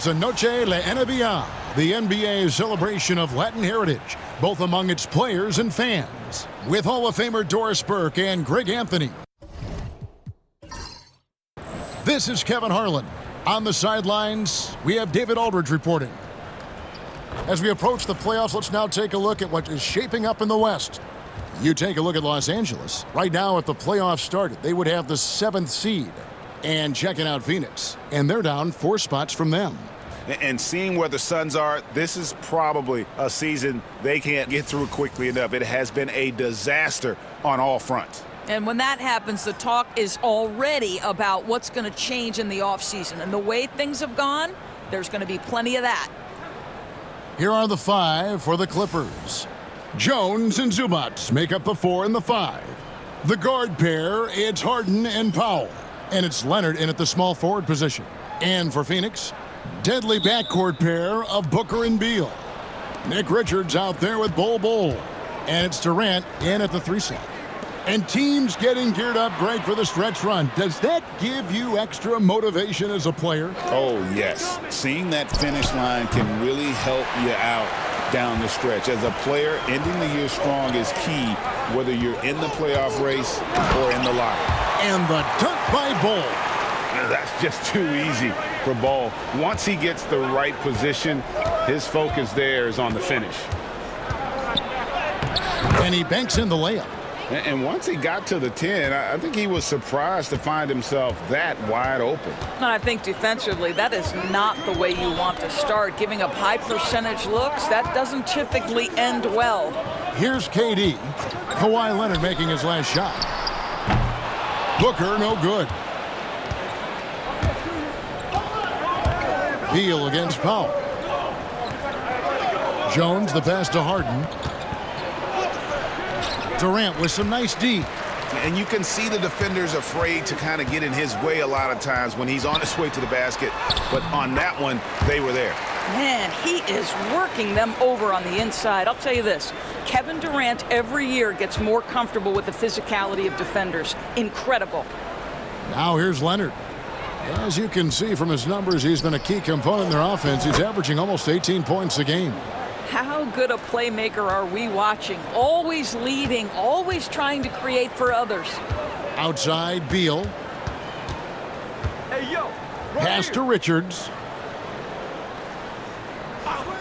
Esa noche la NBA, the NBA's celebration of Latin heritage, both among its players and fans, with Hall of Famer Doris Burke and Greg Anthony. This is Kevin Harlan. On the sidelines, we have David Aldridge reporting. As we approach the playoffs, let's now take a look at what is shaping up in the West. You take a look at Los Angeles. Right now, if the playoffs started, they would have the 7th seed. And checking out Phoenix, and they're down 4 spots from them. And seeing where the Suns are, this is probably a season they can't get through quickly enough. It has been a disaster on all fronts. And when that happens, the talk is already about what's going to change in the offseason. And the way things have gone, there's going to be plenty of that. Here are the 5 for the Clippers. Jones and Zubac make up the 4 and the 5. The guard pair, it's Harden and Powell. And it's Leonard in at the small forward position. And for Phoenix, deadly backcourt pair of Booker and Beal. Nick Richards out there with Bol. And it's Durant in at the 3 slot. And teams getting geared up great for the stretch run. Does that give you extra motivation as a player? Oh, yes. Seeing that finish line can really help you out down the stretch. As a player, ending the year strong is key, whether you're in the playoff race or in the locker. And the dunk by Bol. That's just too easy for Bol. Once he gets the right position, his focus there is on the finish. And he banks in the layup. And once he got to the 10, I think he was surprised to find himself that wide open. And I think defensively, that is not the way you want to start. Giving up high percentage looks, that doesn't typically end well. Here's KD. Kawhi Leonard making his last shot. Booker, no good. Beal against Powell. Jones, the pass to Harden. Durant with some nice D. And you can see the defenders afraid to kind of get in his way a lot of times when he's on his way to the basket. But on that one, they were there. Man, he is working them over on the inside. I'll tell you this, Kevin Durant every year gets more comfortable with the physicality of defenders. Incredible. Now here's Leonard. As you can see from his numbers, he's been a key component in their offense. He's averaging almost 18 points a game. How good a playmaker are we watching? Always leading, always trying to create for others. Outside, Beal. Hey, yo, Pass to Richards.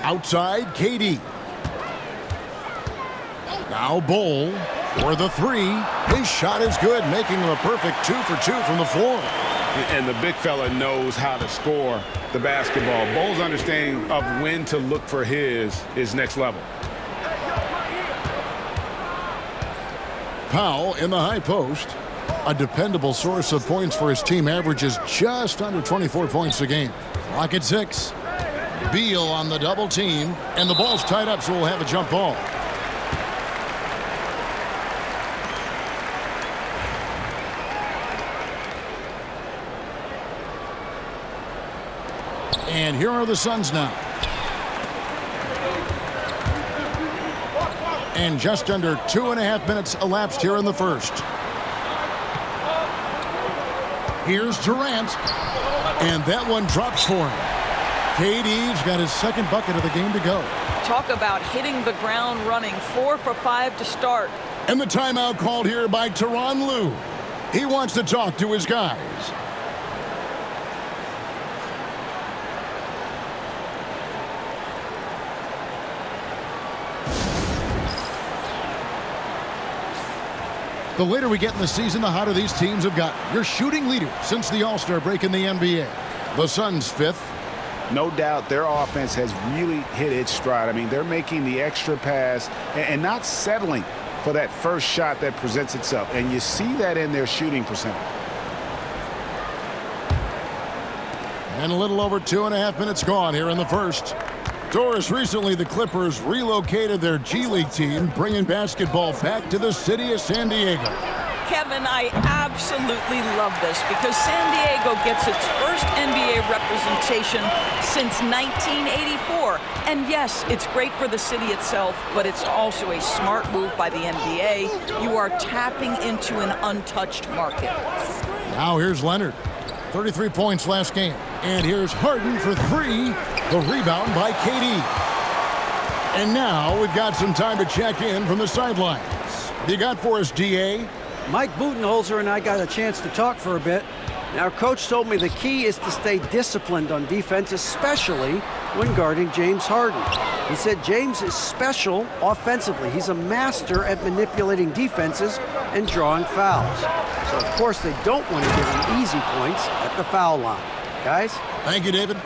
Outside, KD. Now Bol for the 3. His shot is good, making him a perfect 2 for 2 from the floor. And the big fella knows how to score the basketball. Bol's understanding of when to look for his is next level. Powell in the high post. A dependable source of points for his team, averages just under 24 points a game. Clock at 6. Beal on the double team, and the ball's tied up, so we'll have a jump ball. And here are the Suns now. And just under 2.5 minutes elapsed here in the first. Here's Durant. And that one drops for him. KD's got his 2nd bucket of the game to go. Talk about hitting the ground running. 4 for 5 to start. And the timeout called here by Tyronn Lue. He wants to talk to his guys. The later we get in the season, the hotter these teams have gotten. Your shooting leader since the All-Star break in the NBA. The Suns 5th. No doubt their offense has really hit its stride. I mean, they're making the extra pass and not settling for that first shot that presents itself. And you see that in their shooting percentage. And a little over 2.5 minutes gone here in the first. Doris, recently the Clippers relocated their G League team, bringing basketball back to the city of San Diego. Kevin, I absolutely love this because San Diego gets its first NBA representation since 1984. And yes, it's great for the city itself, but it's also a smart move by the NBA. You are tapping into an untouched market. Now here's Leonard. 33 points last game. And here's Harden for 3. The rebound by KD. And now we've got some time to check in from the sidelines. What do you got for us, DA? Mike Budenholzer and I got a chance to talk for a bit. And our coach told me the key is to stay disciplined on defense, especially when guarding James Harden. He said James is special offensively. He's a master at manipulating defenses and drawing fouls. So, of course, they don't want to give him easy points at the foul line. Guys? Thank you, David.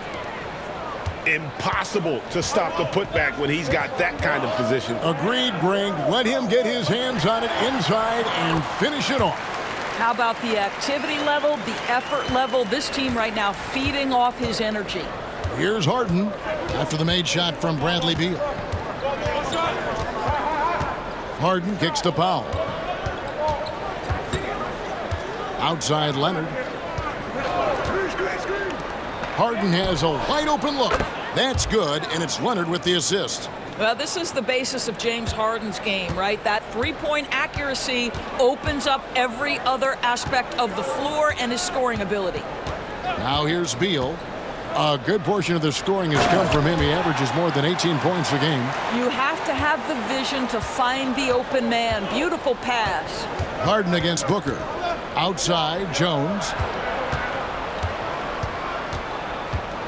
Impossible to stop the putback when he's got that kind of position. Agreed, Greg. Let him get his hands on it inside and finish it off. How about the activity level, the effort level? This team right now feeding off his energy. Here's Harden after the made shot from Bradley Beal. Harden kicks to Powell. Outside Leonard. Harden has a wide open look. That's good, and it's Leonard with the assist. Well, this is the basis of James Harden's game, right? That three-point accuracy opens up every other aspect of the floor and his scoring ability. Now here's Beal. A good portion of the scoring has come from him. He averages more than 18 points a game. You have to have the vision to find the open man. Beautiful pass. Harden against Booker. Outside, Jones.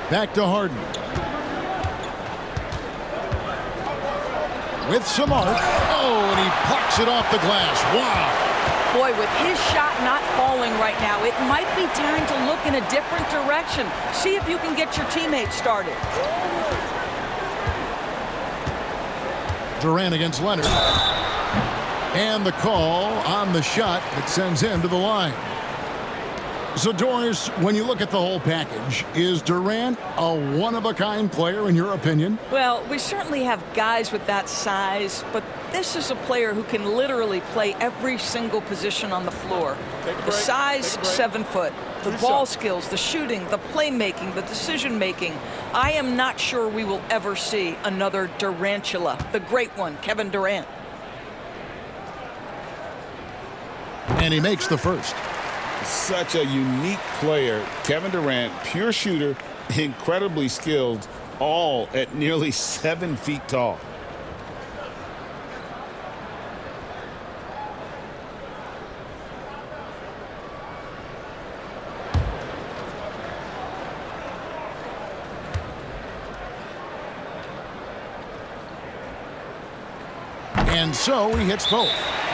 Back to Harden. With some arc. Oh, and he plucks it off the glass. Wow. Boy, with his shot not falling right now, it might be time to look in a different direction. See if you can get your teammates started. Durant against Leonard. And the call on the shot that sends him to the line. So, Doris, when you look at the whole package, is Durant a one-of-a-kind player in your opinion? Well, we certainly have guys with that size, but this is a player who can literally play every single position on the floor. The size, 7 foot. The ball skills, the shooting, the playmaking, the decision-making. I am not sure we will ever see another Durantula, the great one, Kevin Durant. And he makes the first. Such a unique player. Kevin Durant, pure shooter, incredibly skilled, all at nearly 7 feet tall. And so he hits both.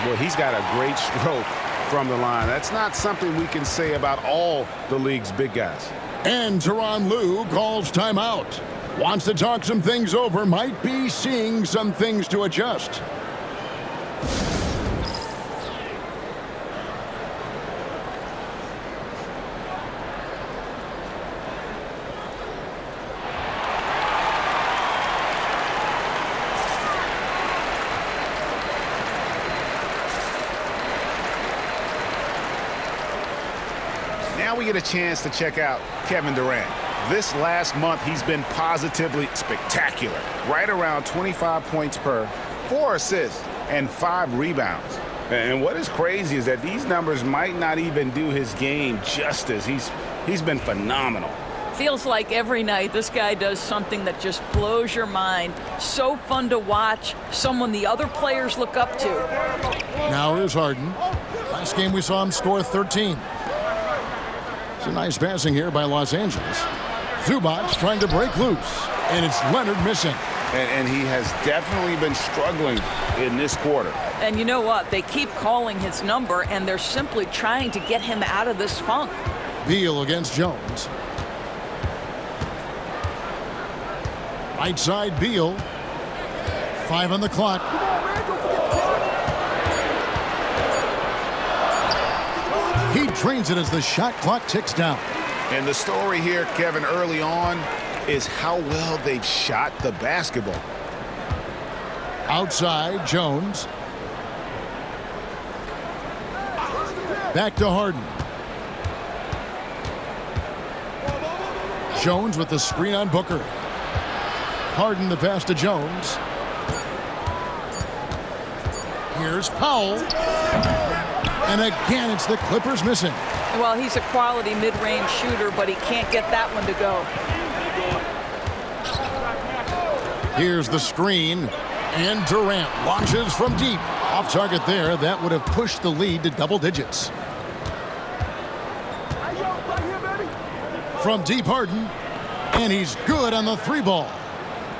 Well, he's got a great stroke from the line. That's not something we can say about all the league's big guys. And Tyronn Lue calls timeout. Wants to talk some things over. Might be seeing some things to adjust. Now we get a chance to check out Kevin Durant. This last month, he's been positively spectacular. Right around 25 points per, 4 assists, and 5 rebounds. And what is crazy is that these numbers might not even do his game justice. He's been phenomenal. Feels like every night this guy does something that just blows your mind. So fun to watch. Someone the other players look up to. Now here's Harden. Last game we saw him score 13. It's a nice passing here by Los Angeles. Zubac's trying to break loose, and it's Leonard missing. And he has definitely been struggling in this quarter. And you know what? They keep calling his number, and they're simply trying to get him out of this funk. Beal against Jones. Right side, Beal. 5 on the clock. He drains it as the shot clock ticks down. And the story here, Kevin, early on is how well they've shot the basketball. Outside, Jones. Back to Harden. Jones with the screen on Booker. Harden the pass to Jones. Here's Powell. And again, it's the Clippers missing. Well, he's a quality mid-range shooter, but he can't get that one to go. Here's the screen, and Durant launches from deep. Off target there. That would have pushed the lead to double digits. From deep, Harden, and he's good on the 3-ball.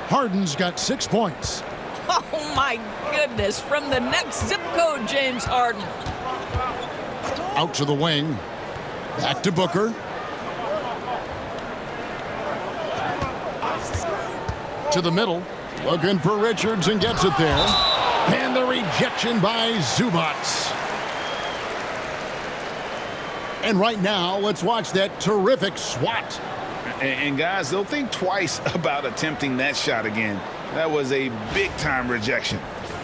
Harden's got 6 points. Oh, my goodness. From the next zip code, James Harden. Out to the wing. Back to Booker. To the middle. Looking for Richards and gets it there. And the rejection by Zubac. And right now, let's watch that terrific swat. And guys, they'll think twice about attempting that shot again. That was a big-time rejection.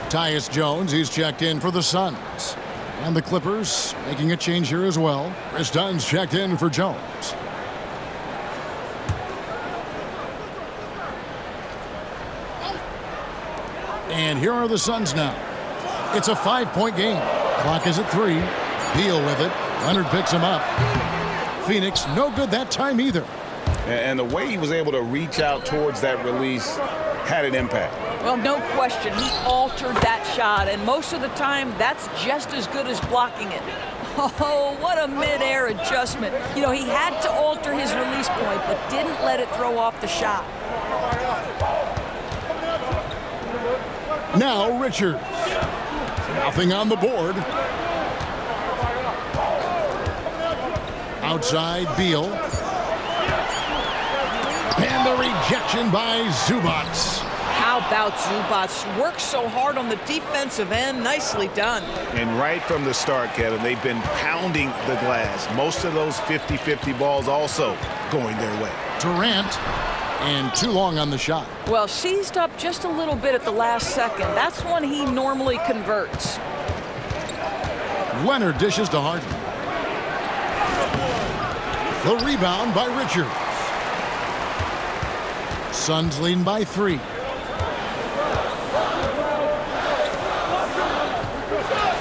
Tyus Jones, he's checked in for the Suns. And the Clippers making a change here as well. Chris Dunn's checked in for Jones. And here are the Suns now. It's a 5-point game. Clock is at 3. Beal with it. Leonard picks him up. Phoenix, no good that time either. And the way he was able to reach out towards that release had an impact. Well, no question. He altered that shot, and most of the time, that's just as good as blocking it. Oh, what a mid-air adjustment. You know, he had to alter his release point, but didn't let it throw off the shot. Now Richards. Nothing on the board. Outside, Beal. And the rejection by Zubac. How about Zubac? Works so hard on the defensive end. Nicely done. And right from the start, Kevin, they've been pounding the glass. Most of those 50-50 balls also going their way. Durant. And too long on the shot. Well, seized up just a little bit at the last second. That's when he normally converts. Leonard dishes to Harden. The rebound by Richards. Suns leading by 3.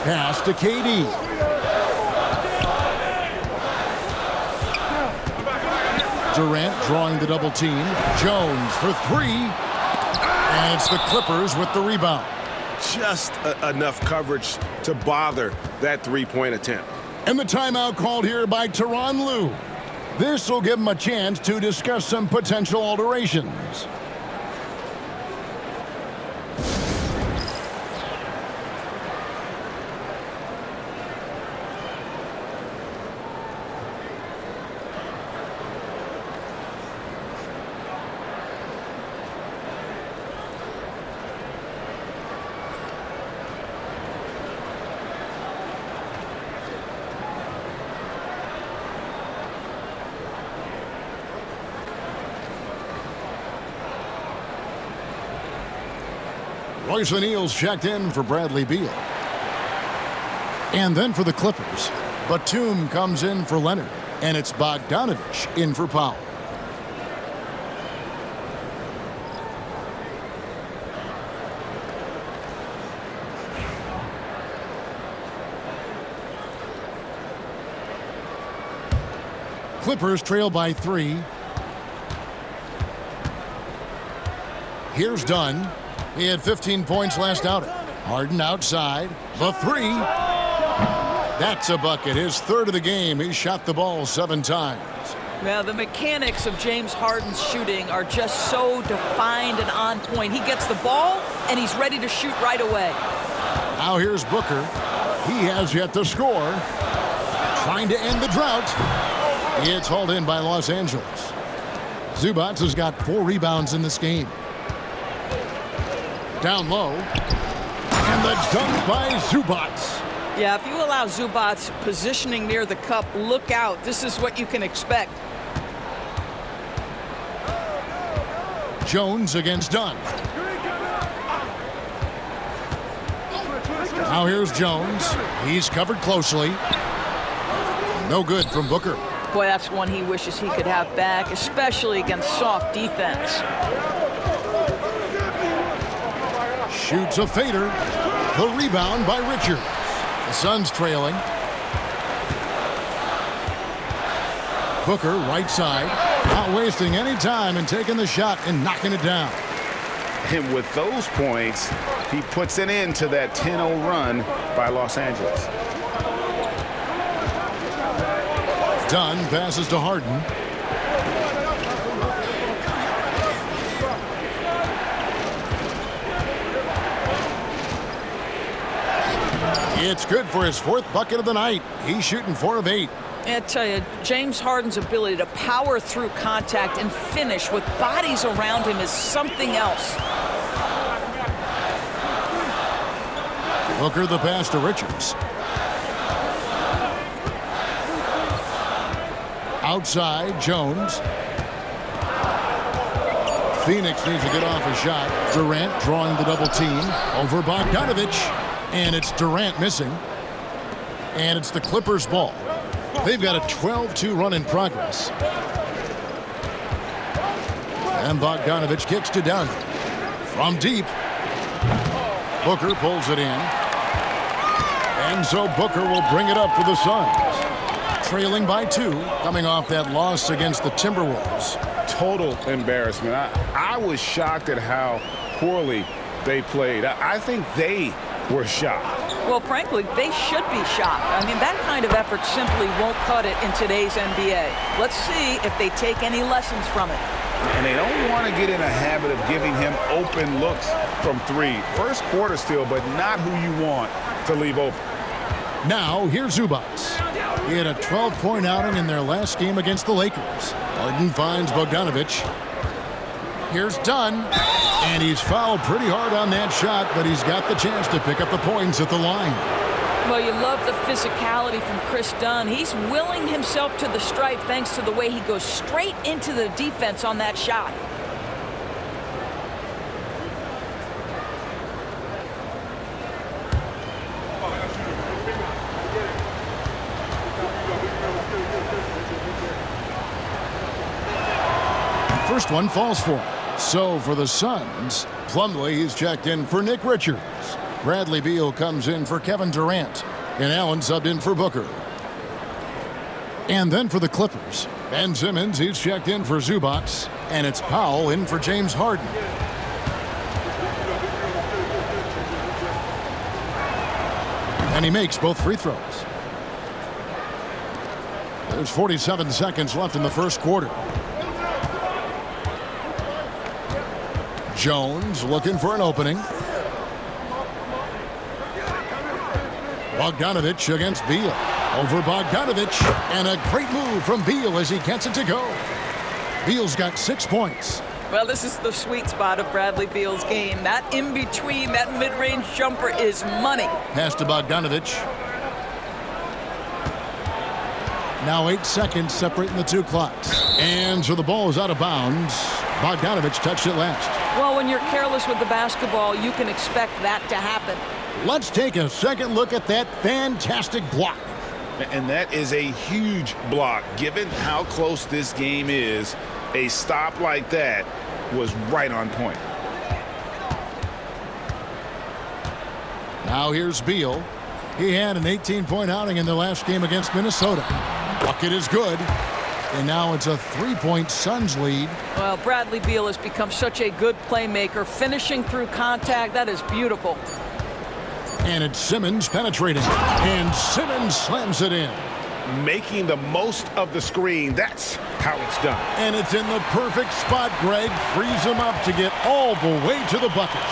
Pass to KD. Durant drawing the double team. Jones for 3. And it's the Clippers with the rebound. Just enough coverage to bother that three-point attempt. And the timeout called here by Tyronn Lue. This will give him a chance to discuss some potential alterations. Royce O'Neal's checked in for Bradley Beal. And then for the Clippers, Batum comes in for Leonard. And it's Bogdanovich in for Powell. Clippers trail by 3. Here's Dunn. He had 15 points last outing. Harden outside. The 3. That's a bucket. His third of the game. He shot the ball 7 times. Well, the mechanics of James Harden's shooting are just so defined and on point. He gets the ball, and he's ready to shoot right away. Now here's Booker. He has yet to score. Trying to end the drought. It's hauled in by Los Angeles. Zubac has got 4 rebounds in this game. Down low. And the dunk by Zubac. Yeah, if you allow Zubac positioning near the cup, look out. This is what you can expect. Jones against Dunn. Now here's Jones. He's covered closely. No good from Booker. Boy, that's one he wishes he could have back, especially against soft defense. Shoots a fader. The rebound by Richards. The Suns trailing. Booker, right side, not wasting any time and taking the shot and knocking it down. And with those points, he puts an end to that 10-0 run by Los Angeles. Dunn passes to Harden. It's good for his 4th bucket of the night. He's shooting 4 of 8. I tell you, James Harden's ability to power through contact and finish with bodies around him is something else. Booker the pass to Richards. Outside, Jones. Phoenix needs to get off a shot. Durant drawing the double team over Bogdanovich. And it's Durant missing. And it's the Clippers' ball. They've got a 12-2 run in progress. And Bogdanovich kicks to Dunn. From deep. Booker pulls it in. And so Booker will bring it up for the Suns. Trailing by 2, coming off that loss against the Timberwolves. Total embarrassment. I was shocked at how poorly they played. I think they were shocked. Well, frankly, they should be shocked. I mean, that kind of effort simply won't cut it in today's NBA. Let's see if they take any lessons from it. And they don't want to get in a habit of giving him open looks from 3. First quarter still, but not who you want to leave open. Now, here's Zubac. He had a 12-point outing in their last game against the Lakers. Harden finds Bogdanovich. Here's Dunn. And he's fouled pretty hard on that shot, but he's got the chance to pick up the points at the line. Well, you love the physicality from Chris Dunn. He's willing himself to the stripe thanks to the way he goes straight into the defense on that shot. First one falls for him. So for the Suns, Plumlee is checked in for Nick Richards. Bradley Beal comes in for Kevin Durant. And Allen subbed in for Booker. And then for the Clippers, Ben Simmons, he's checked in for Zubac. And it's Powell in for James Harden. And he makes both free throws. There's 47 seconds left in the first quarter. Jones looking for an opening. Bogdanovich against Beal. Over Bogdanovich. And a great move from Beal as he gets it to go. Beal's got 6 points. Well, this is the sweet spot of Bradley Beal's game. That in-between, that mid-range jumper is money. Pass to Bogdanovich. Now 8 seconds separating the 2 clocks. And so the ball is out of bounds. Bogdanovich touched it last. Well, when you're careless with the basketball, you can expect that to happen. Let's take a second look at that fantastic block. And that is a huge block. Given how close this game is, a stop like that was right on point. Now here's Beal. He had an 18-point outing in their last game against Minnesota. Bucket is good. And now it's a 3-point Suns lead. Well, Bradley Beal has become such a good playmaker, finishing through contact. That is beautiful. And it's Simmons penetrating. And Simmons slams it in. Making the most of the screen. That's how it's done. And it's in the perfect spot. Greg frees him up to get all the way to the bucket.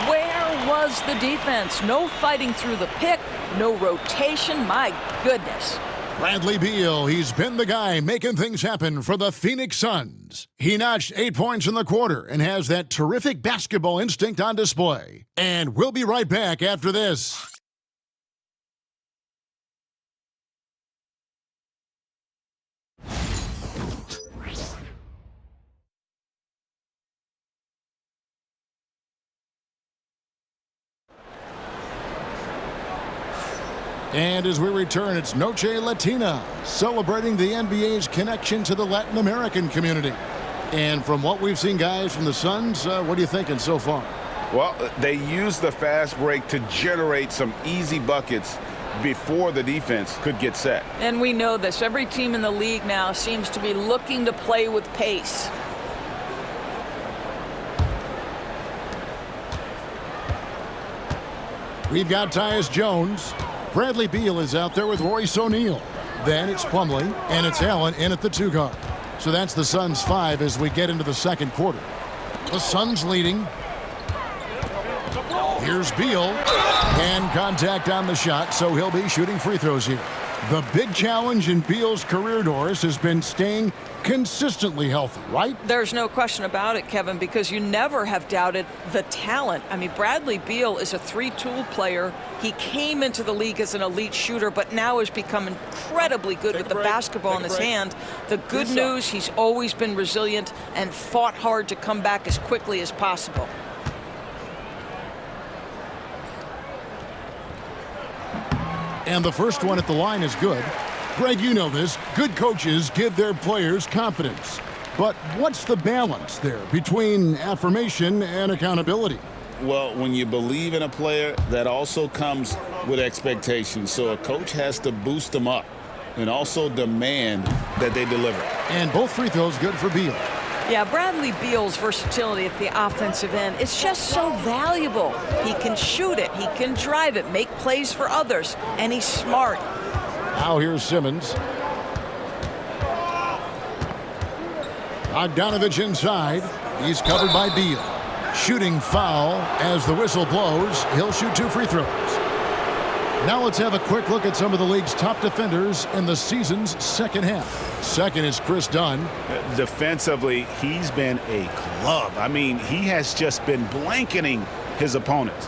Where was the defense? No fighting through the pick, no rotation. My goodness. Bradley Beal, he's been the guy making things happen for the Phoenix Suns. He notched 8 points in the quarter and has that terrific basketball instinct on display. And we'll be right back after this. And as we return, it's Noche Latina, celebrating the NBA's connection to the Latin American community. And from what we've seen, guys, from the Suns, what are you thinking so far? Well, they used the fast break to generate some easy buckets before the defense could get set. And we know this. Every team in the league now seems to be looking to play with pace. We've got Tyus Jones. Bradley Beal is out there with Royce O'Neal. Then it's Plumlee, and it's Allen in at the 2 guard. So that's the Suns' 5 as we get into the second quarter. The Suns leading. Here's Beal, and contact on the shot, so he'll be shooting free throws here. The big challenge in Beal's career, Doris, has been staying consistently healthy, right? There's no question about it, Kevin, because you never have doubted the talent. I mean, Bradley Beal is a 3-tool player. He came into the league as an elite shooter, but now has become incredibly good with the basketball in his hand. The good news, he's always been resilient and fought hard to come back as quickly as possible. And the first one at the line is good. Greg, you know this. Good coaches give their players confidence. But what's the balance there between affirmation and accountability? Well, when you believe in a player, that also comes with expectations. So a coach has to boost them up and also demand that they deliver. And both free throws good for Beal. Yeah, Bradley Beal's versatility at the offensive end is just so valuable. He can shoot it, he can drive it, make plays for others, and he's smart. Now here's Simmons. Bogdanovich inside. He's covered by Beal. Shooting foul as the whistle blows. He'll shoot 2 free throws. Now let's have a quick look at some of the league's top defenders in the season's second half. Second is Chris Dunn. Defensively, he's been a glove. I mean, he has just been blanketing his opponents.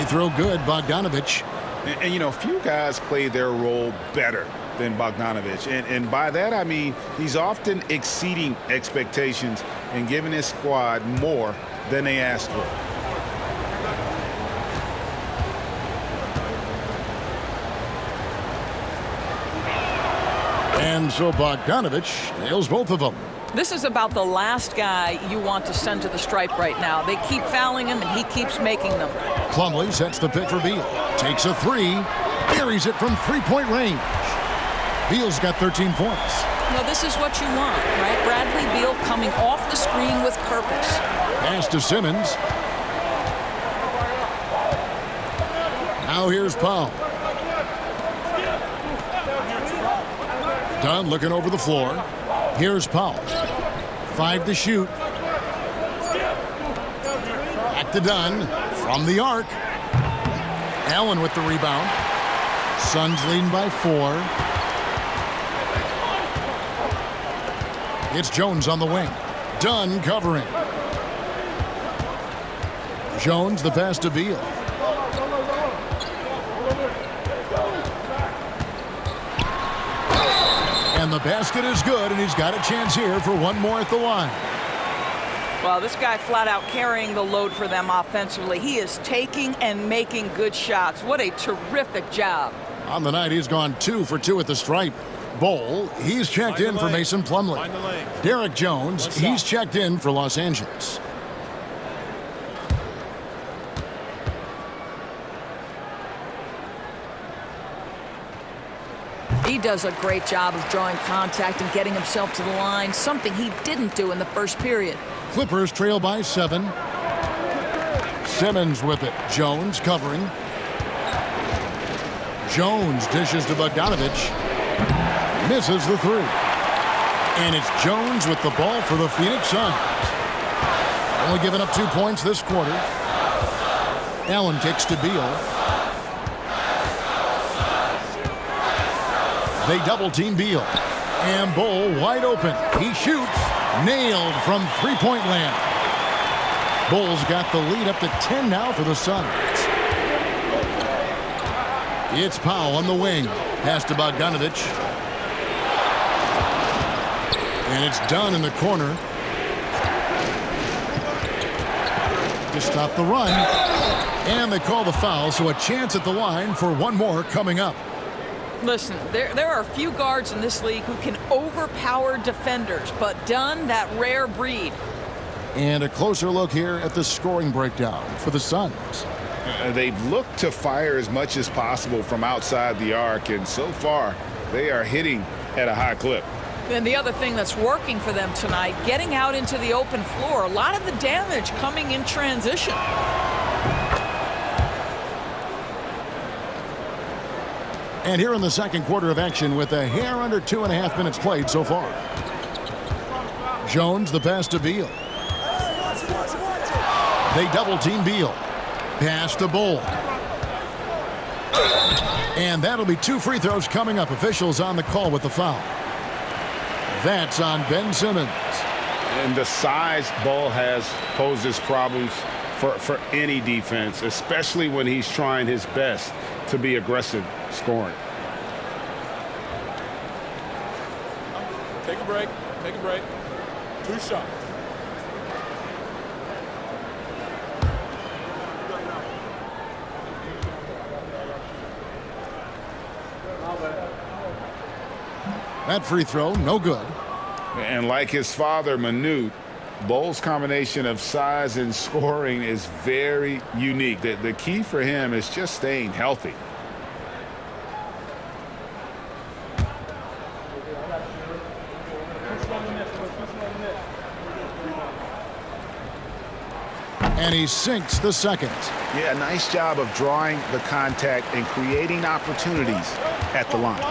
Throw good, Bogdanovich. And you know, few guys play their role better than Bogdanovich. And by that, I mean he's often exceeding expectations and giving his squad more than they asked for. And so Bogdanovich nails both of them. This is about the last guy you want to send to the stripe right now. They keep fouling him, and he keeps making them. Plumlee sets the pick for Beal. Takes a 3. Buries it from 3-point range. Beal's got 13 points. Well, this is what you want, right? Bradley Beal coming off the screen with purpose. Pass to Simmons. Now here's Powell. Dunn looking over the floor. Here's Powell. 5 to shoot. Back to Dunn. From the arc. Allen with the rebound. Suns leading by 4. It's Jones on the wing. Dunn covering. Jones the pass to Beal. And the basket is good, and he's got a chance here for one more at the line. Well, this guy flat out carrying the load for them offensively. He is taking and making good shots. What a terrific job. On the night, he's gone 2 for 2 at the stripe. Bowl, he's checked in for Mason Plumlee. Derek Jones, he's checked in for Los Angeles. He does a great job of drawing contact and getting himself to the line, something he didn't do in the first period. Clippers trail by 7. Simmons with it. Jones covering. Jones dishes to Bogdanovich. Misses the 3. And it's Jones with the ball for the Phoenix Suns. Only giving up 2 points this quarter. Allen kicks to Beal. They double-team Beal. And Bull wide open. He shoots. Nailed from 3-point land. Bull's got the lead up to 10 now for the Suns. It's Powell on the wing. Pass to Bogdanovich. And it's Dunn in the corner. To stop the run. And they call the foul, so a chance at the line for one more coming up. Listen, there are a few guards in this league who can overpower defenders, but Dunn, that rare breed. And a closer look here at the scoring breakdown for the Suns. They've looked to fire as much as possible from outside the arc, and so far they are hitting at a high clip. And the other thing that's working for them tonight, getting out into the open floor, a lot of the damage coming in transition. And here in the second quarter of action with a hair under 2.5 minutes played so far. Jones, the pass to Beal. They double team Beal. Pass to Bull. And that'll be 2 free throws coming up. Officials on the call with the foul. That's on Ben Simmons. And the size Bull has poses problems for any defense, especially when he's trying his best to be aggressive scoring. Take a break. Take a break. 2 shots. That free throw, no good. And like his father, Manute, Bull's combination of size and scoring is very unique. The key for him is just staying healthy. And he sinks the second. Yeah, nice job of drawing the contact and creating opportunities at the line.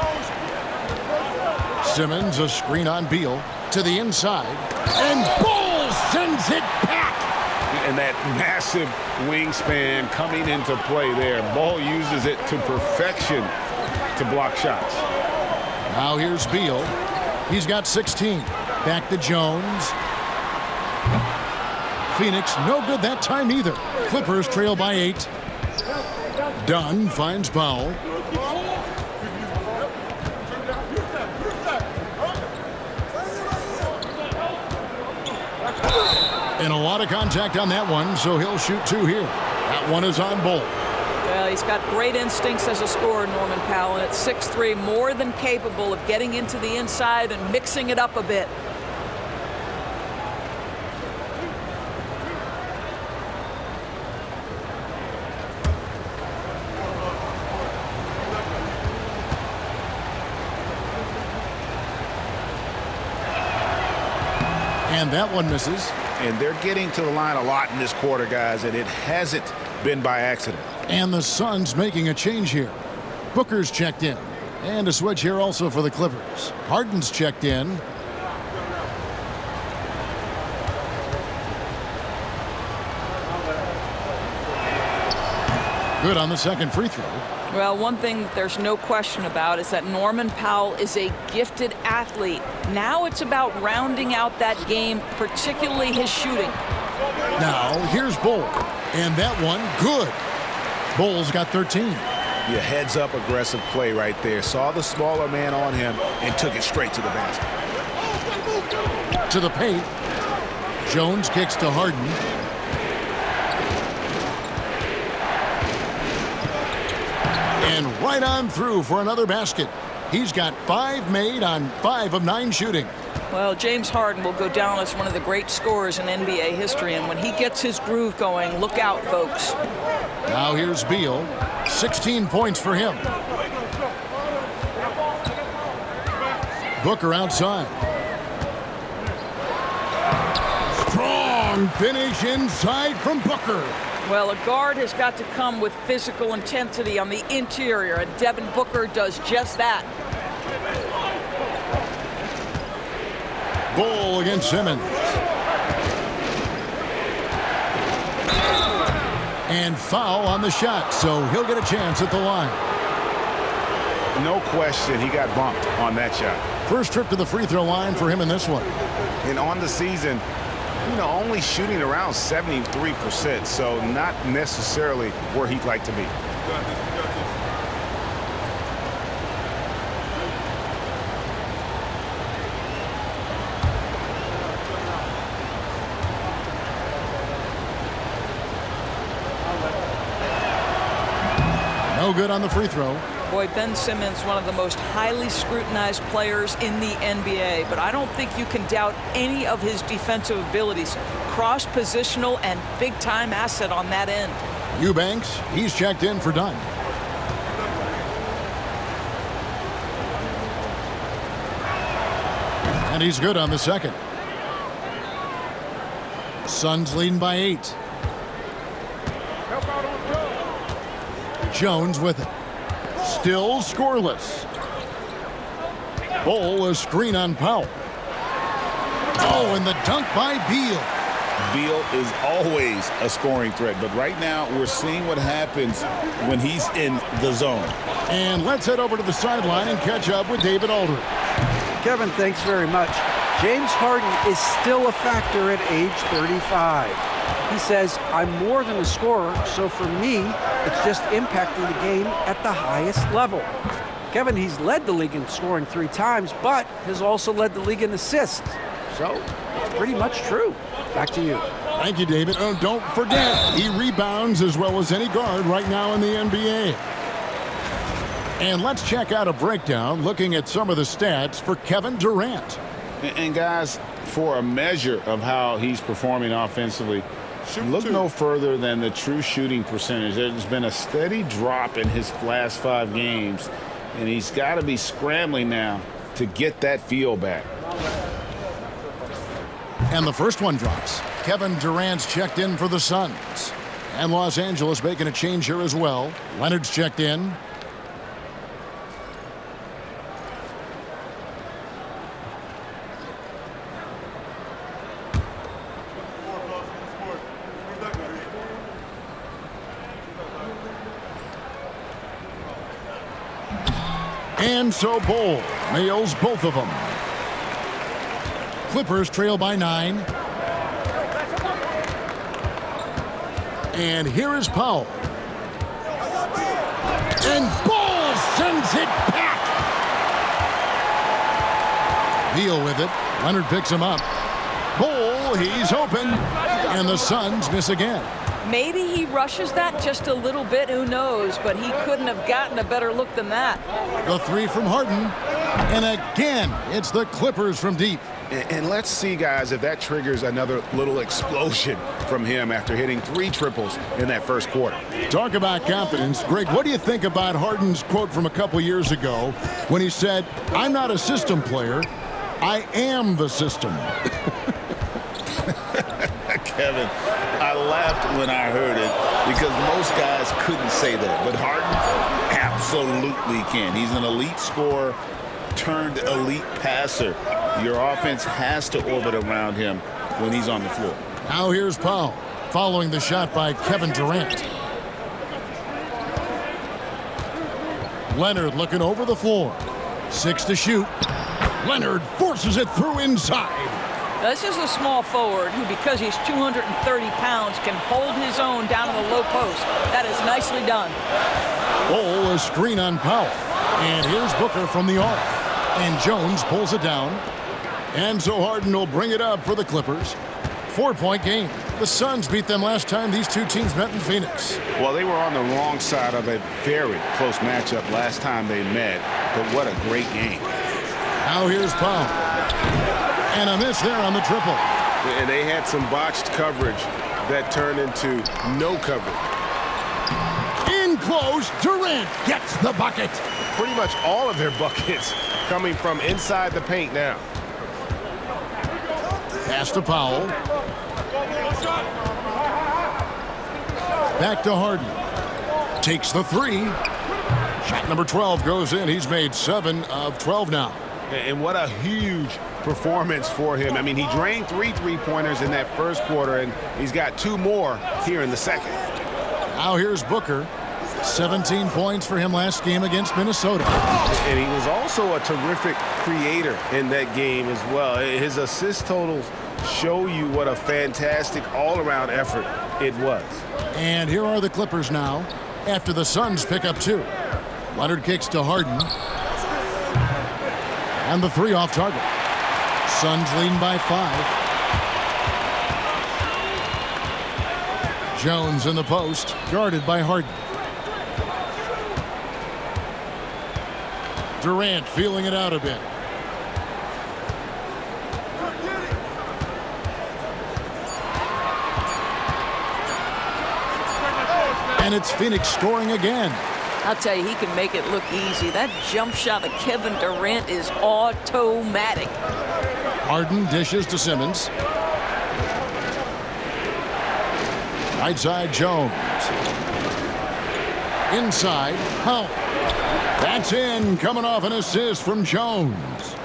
Simmons, a screen on Beal to the inside. And Bull sends it back. And that massive wingspan coming into play there. Bull uses it to perfection to block shots. Now here's Beal. He's got 16. Back to Jones. Phoenix, no good that time either. Clippers trail by 8. Dunn finds Powell. And a lot of contact on that one, so he'll shoot 2 here. That one is on Bull. Well, he's got great instincts as a scorer, Norman Powell, and at 6'3", more than capable of getting into the inside and mixing it up a bit. And that one misses. And they're getting to the line a lot in this quarter, guys, and it hasn't been by accident. And the Suns making a change here. Booker's checked in. And a switch here also for the Clippers. Harden's checked in. Good on the second free throw. Well, one thing there's no question about is that Norman Powell is a gifted athlete. Now it's about rounding out that game, particularly his shooting. Now, here's Bull. And that one, good. Bull's got 13. Yeah, heads-up aggressive play right there. Saw the smaller man on him and took it straight to the basket. To the paint. Jones kicks to Harden. And right on through for another basket. He's got 5 made on 5 of 9 shooting. Well, James Harden will go down as one of the great scorers in NBA history, and when he gets his groove going, look out, folks. Now here's Beal. 16 points for him. Booker outside. Strong finish inside from Booker. Well, a guard has got to come with physical intensity on the interior, and Devin Booker does just that. Bull against Simmons. And foul on the shot, so he'll get a chance at the line. No question, he got bumped on that shot. First trip to the free throw line for him in this one. And on the season, you know, only shooting around 73%, so not necessarily where he'd like to be. No good on the free throw. Boy, Ben Simmons, one of the most highly scrutinized players in the NBA, but I don't think you can doubt any of his defensive abilities. Cross-positional and big-time asset on that end. Eubanks, he's checked in for Dunn. And he's good on the second. Suns leading by 8. Jones with it. Still scoreless. Bull, a screen on Powell. Oh, and the dunk by Beal. Beal is always a scoring threat, but right now we're seeing what happens when he's in the zone. And let's head over to the sideline and catch up with David Aldridge. Kevin, thanks very much. James Harden is still a factor at age 35. He says, I'm more than a scorer, so for me, it's just impacting the game at the highest level. Kevin, he's led the league in scoring 3 times, but has also led the league in assists. So, it's pretty much true. Back to you. Thank you, David. Oh, don't forget, he rebounds as well as any guard right now in the NBA. And let's check out a breakdown looking at some of the stats for Kevin Durant. And guys, for a measure of how he's performing offensively, look no further than the true shooting percentage. There's been a steady drop in his last 5 games, and he's got to be scrambling now to get that feel back. And the first one drops. Kevin Durant's checked in for the Suns. And Los Angeles making a change here as well. Leonard's checked in. And so Bull nails both of them. Clippers trail by 9. And here is Powell. And Bull sends it back. Beal with it. Leonard picks him up. Bull, he's open. And the Suns miss again. Maybe he rushes that just a little bit, who knows, but he couldn't have gotten a better look than that. The 3 from Harden. And again, it's the Clippers from deep. And let's see, guys, if that triggers another little explosion from him after hitting 3 triples in that first quarter. Talk about confidence. Greg, what do you think about Harden's quote from a couple years ago when he said, I'm not a system player, I am the system? Kevin, I laughed when I heard it because most guys couldn't say that, but Harden absolutely can. He's an elite scorer turned elite passer. Your offense has to orbit around him when he's on the floor. Now here's Powell following the shot by Kevin Durant. Leonard looking over the floor. 6 to shoot. Leonard forces it through inside. This is a small forward who, because he's 230 pounds, can hold his own down in the low post. That is nicely done. Bull, a screen on Powell. And here's Booker from the arc. And Jones pulls it down. And so Harden will bring it up for the Clippers. 4-point game. The Suns beat them last time these two teams met in Phoenix. Well, they were on the wrong side of a very close matchup last time they met, but what a great game. Now here's Powell. And a miss there on the triple. And they had some botched coverage that turned into no coverage. In close, Durant gets the bucket. Pretty much all of their buckets coming from inside the paint now. Pass to Powell. Back to Harden. Takes the 3. Shot number 12 goes in. He's made 7 of 12 now. And what a huge performance for him. I mean, he drained 3 three-pointers in that first quarter, and he's got 2 more here in the second. Now here's Booker. 17 points for him last game against Minnesota. And he was also a terrific creator in that game as well. His assist totals show you what a fantastic all-around effort it was. And here are the Clippers now after the Suns pick up 2. Leonard kicks to Harden. And the 3 off target. Suns leading by 5. Jones in the post, guarded by Harden. Durant feeling it out a bit. And it's Phoenix scoring again. I'll tell you, he can make it look easy. That jump shot of Kevin Durant is automatic. Harden dishes to Simmons. Right side, Jones. Inside, Powell. That's in, coming off an assist from Jones.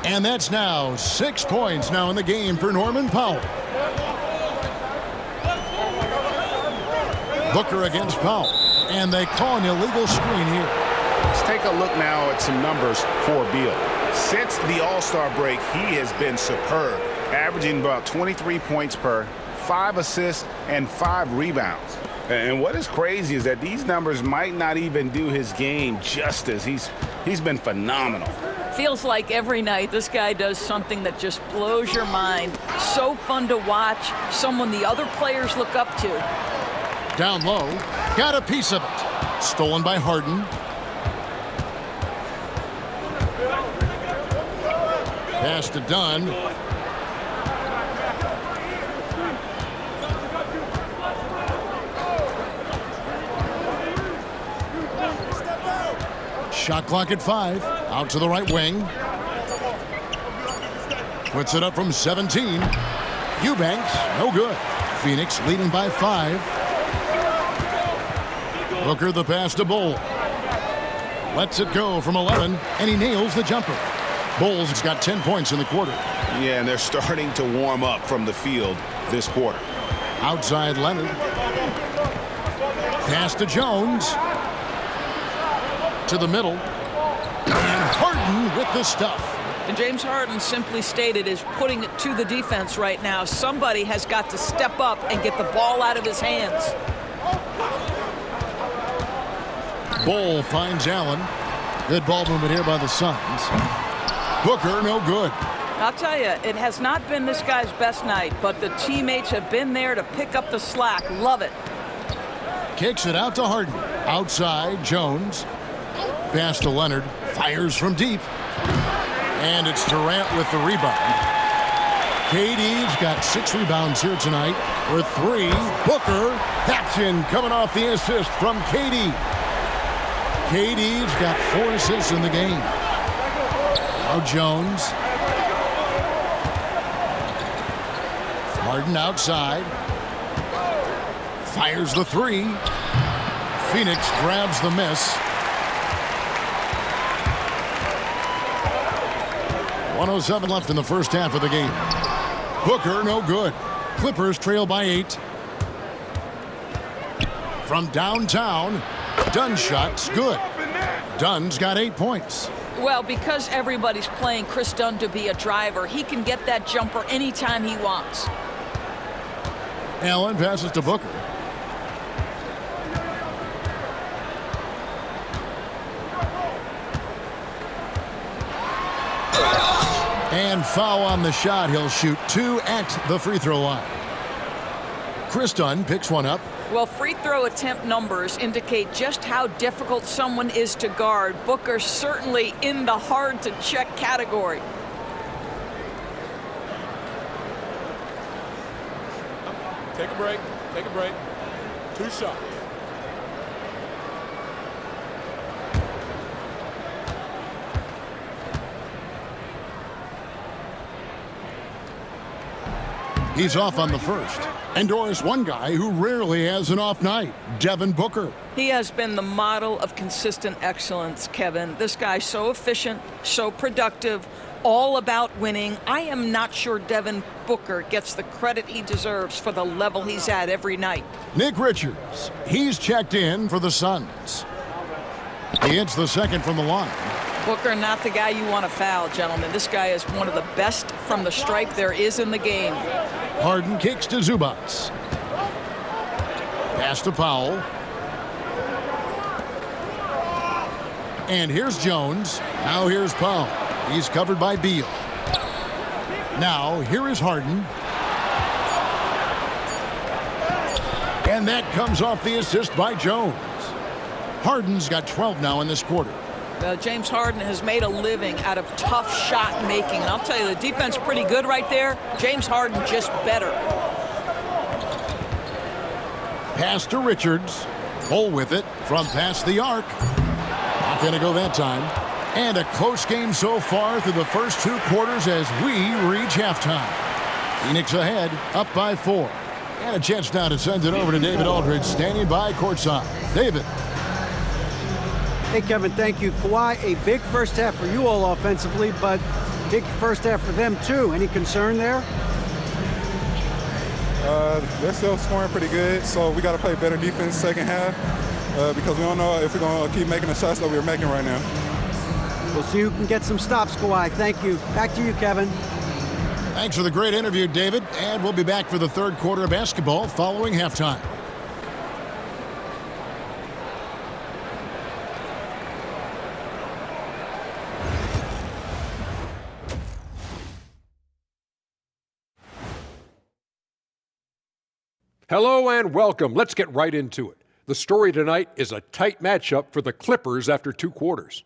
And that's now 6 points now in the game for Norman Powell. Booker against Powell. And they call an illegal screen here. Let's take a look now at some numbers for Beal. Since the All-Star break, he has been superb, averaging about 23 points per, 5 assists, and 5 rebounds. And what is crazy is that these numbers might not even do his game justice. He's been phenomenal. Feels like every night this guy does something that just blows your mind. So fun to watch, someone the other players look up to. Down low, got a piece of it. Stolen by Harden. Pass to Dunn. Shot clock at 5. Out to the right wing. Puts it up from 17. Eubanks, no good. Phoenix leading by 5. Booker the pass to Bull. Lets it go from 11, and he nails the jumper. Bulls has got 10 points in the quarter. Yeah, and they're starting to warm up from the field this quarter. Outside Leonard. Pass to Jones. To the middle. And Harden with the stuff. And James Harden, simply stated, is putting it to the defense right now. Somebody has got to step up and get the ball out of his hands. Bull finds Allen. Good ball movement here by the Suns. Booker, no good. I'll tell you, it has not been this guy's best night, but the teammates have been there to pick up the slack. Love it. Kicks it out to Harden. Outside, Jones. Pass to Leonard. Fires from deep. And it's Durant with the rebound. KD's got 6 rebounds here tonight. With 3. Booker. That's in, coming off the assist from KD. KD's got 4 assists in the game. Now Jones. Harden outside. Fires the 3. Phoenix grabs the miss. 1:07 left in the first half of the game. Booker, no good. Clippers trail by 8. From downtown, Dunn shot's good. Dunn's got 8 points. Well, because everybody's playing Chris Dunn to be a driver, he can get that jumper anytime he wants. Allen passes to Booker. And foul on the shot. He'll shoot 2 at the free throw line. Chris Dunn picks one up. Well, free throw attempt numbers indicate just how difficult someone is to guard. Booker certainly in the hard-to-check category. Take a break. Take a break. 2 shots. He's off on the first. And Doris, one guy who rarely has an off night, Devin Booker. He has been the model of consistent excellence, Kevin. This guy's so efficient, so productive, all about winning. I am not sure Devin Booker gets the credit he deserves for the level he's at every night. Nick Richards, he's checked in for the Suns. He hits the second from the line. Booker, not the guy you want to foul, gentlemen. This guy is one of the best from the stripe there is in the game. Harden kicks to Zubac. Pass to Powell. And here's Jones. Now here's Powell. He's covered by Beal. Now here is Harden. And that comes off the assist by Jones. Harden's got 12 now in this quarter. James Harden has made a living out of tough shot making. And I'll tell you, the defense pretty good right there. James Harden just better. Pass to Richards. Bull with it from past the arc. Not going to go that time. And a close game so far through the first 2 quarters as we reach halftime. Phoenix ahead, up by 4. And a chance now to send it over to David Aldridge, standing by courtside. David. Hey, Kevin, thank you. Kawhi, a big first half for you all offensively, but big first half for them, too. Any concern there? They're still scoring pretty good, so we got to play better defense second half because we don't know if we're going to keep making the shots that we're making right now. We'll see who can get some stops, Kawhi. Thank you. Back to you, Kevin. Thanks for the great interview, David. And we'll be back for the third quarter of basketball following halftime. Hello and welcome. Let's get right into it. The story tonight is a tight matchup for the Clippers after 2 quarters.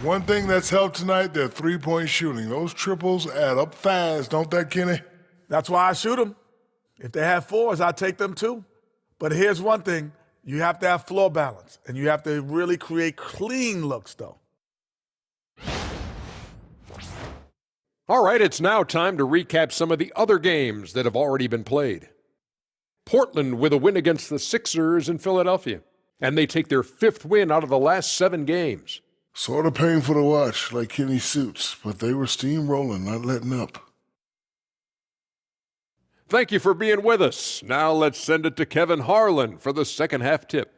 One thing that's helped tonight, their three-point shooting. Those triples add up fast, don't they, Kenny? That's why I shoot them. If they have 4s, I take them too. But here's one thing. You have to have floor balance, and you have to really create clean looks, though. All right, it's now time to recap some of the other games that have already been played. Portland with a win against the Sixers in Philadelphia, and they take their 5th win out of the last 7 games. Sort of painful to watch, like Kenny's suits, but they were steamrolling, not letting up. Thank you for being with us. Now let's send it to Kevin Harlan for the second half tip.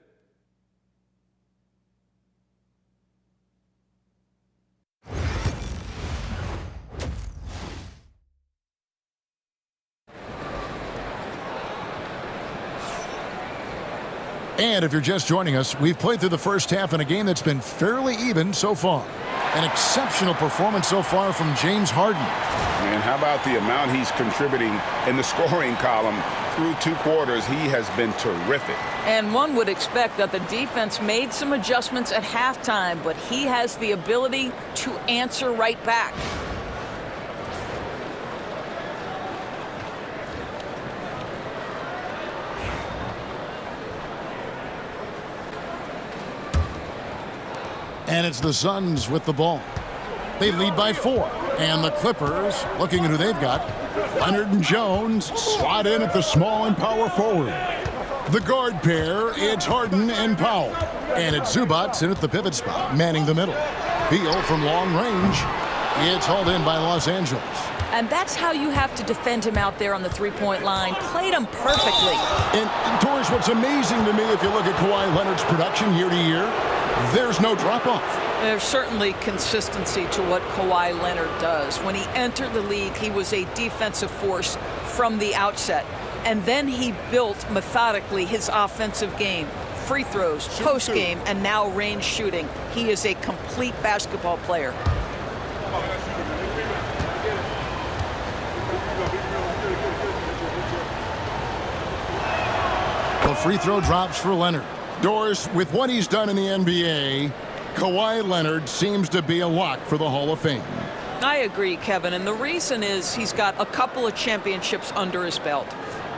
And if you're just joining us, we've played through the first half in a game that's been fairly even so far. An exceptional performance so far from James Harden. And how about the amount he's contributing in the scoring column through 2 quarters? He has been terrific. And one would expect that the defense made some adjustments at halftime, but he has the ability to answer right back. And it's the Suns with the ball. They lead by 4. And the Clippers, looking at who they've got, Leonard and Jones slot in at the small and power forward. The guard pair, it's Harden and Powell. And it's Zubac in at the pivot spot, manning the middle. Beal from long range. It's hauled in by Los Angeles. And that's how you have to defend him out there on the three-point line. Played him perfectly. And, Doris, what's amazing to me, if you look at Kawhi Leonard's production year to year, there's no drop-off. There's certainly consistency to what Kawhi Leonard does. When he entered the league, he was a defensive force from the outset. And then he built methodically his offensive game. Free throws, post-game, and now range shooting. He is a complete basketball player. The free throw drops for Leonard. Doris, with what he's done in the NBA, Kawhi Leonard seems to be a lock for the Hall of Fame. I agree, Kevin, and the reason is he's got a couple of championships under his belt.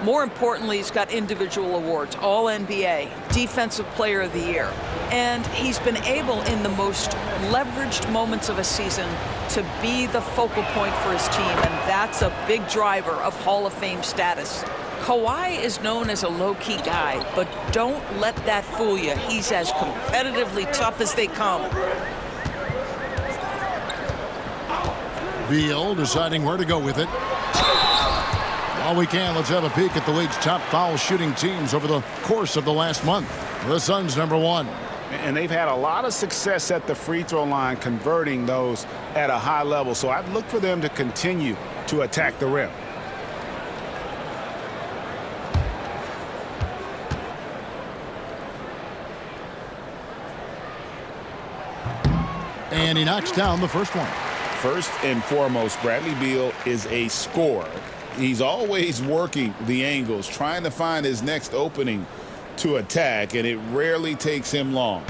More importantly, he's got individual awards, All-NBA, Defensive Player of the Year. And he's been able, in the most leveraged moments of a season, to be the focal point for his team, and that's a big driver of Hall of Fame status. Kawhi is known as a low-key guy, but don't let that fool you. He's as competitively tough as they come. Beal deciding where to go with it. While we can, let's have a peek at the league's top foul shooting teams over the course of the last month. The Suns, number 1. And they've had a lot of success at the free throw line, converting those at a high level. So I'd look for them to continue to attack the rim. And he knocks down the first one. First and foremost, Bradley Beal is a scorer. He's always working the angles, trying to find his next opening to attack, and it rarely takes him long.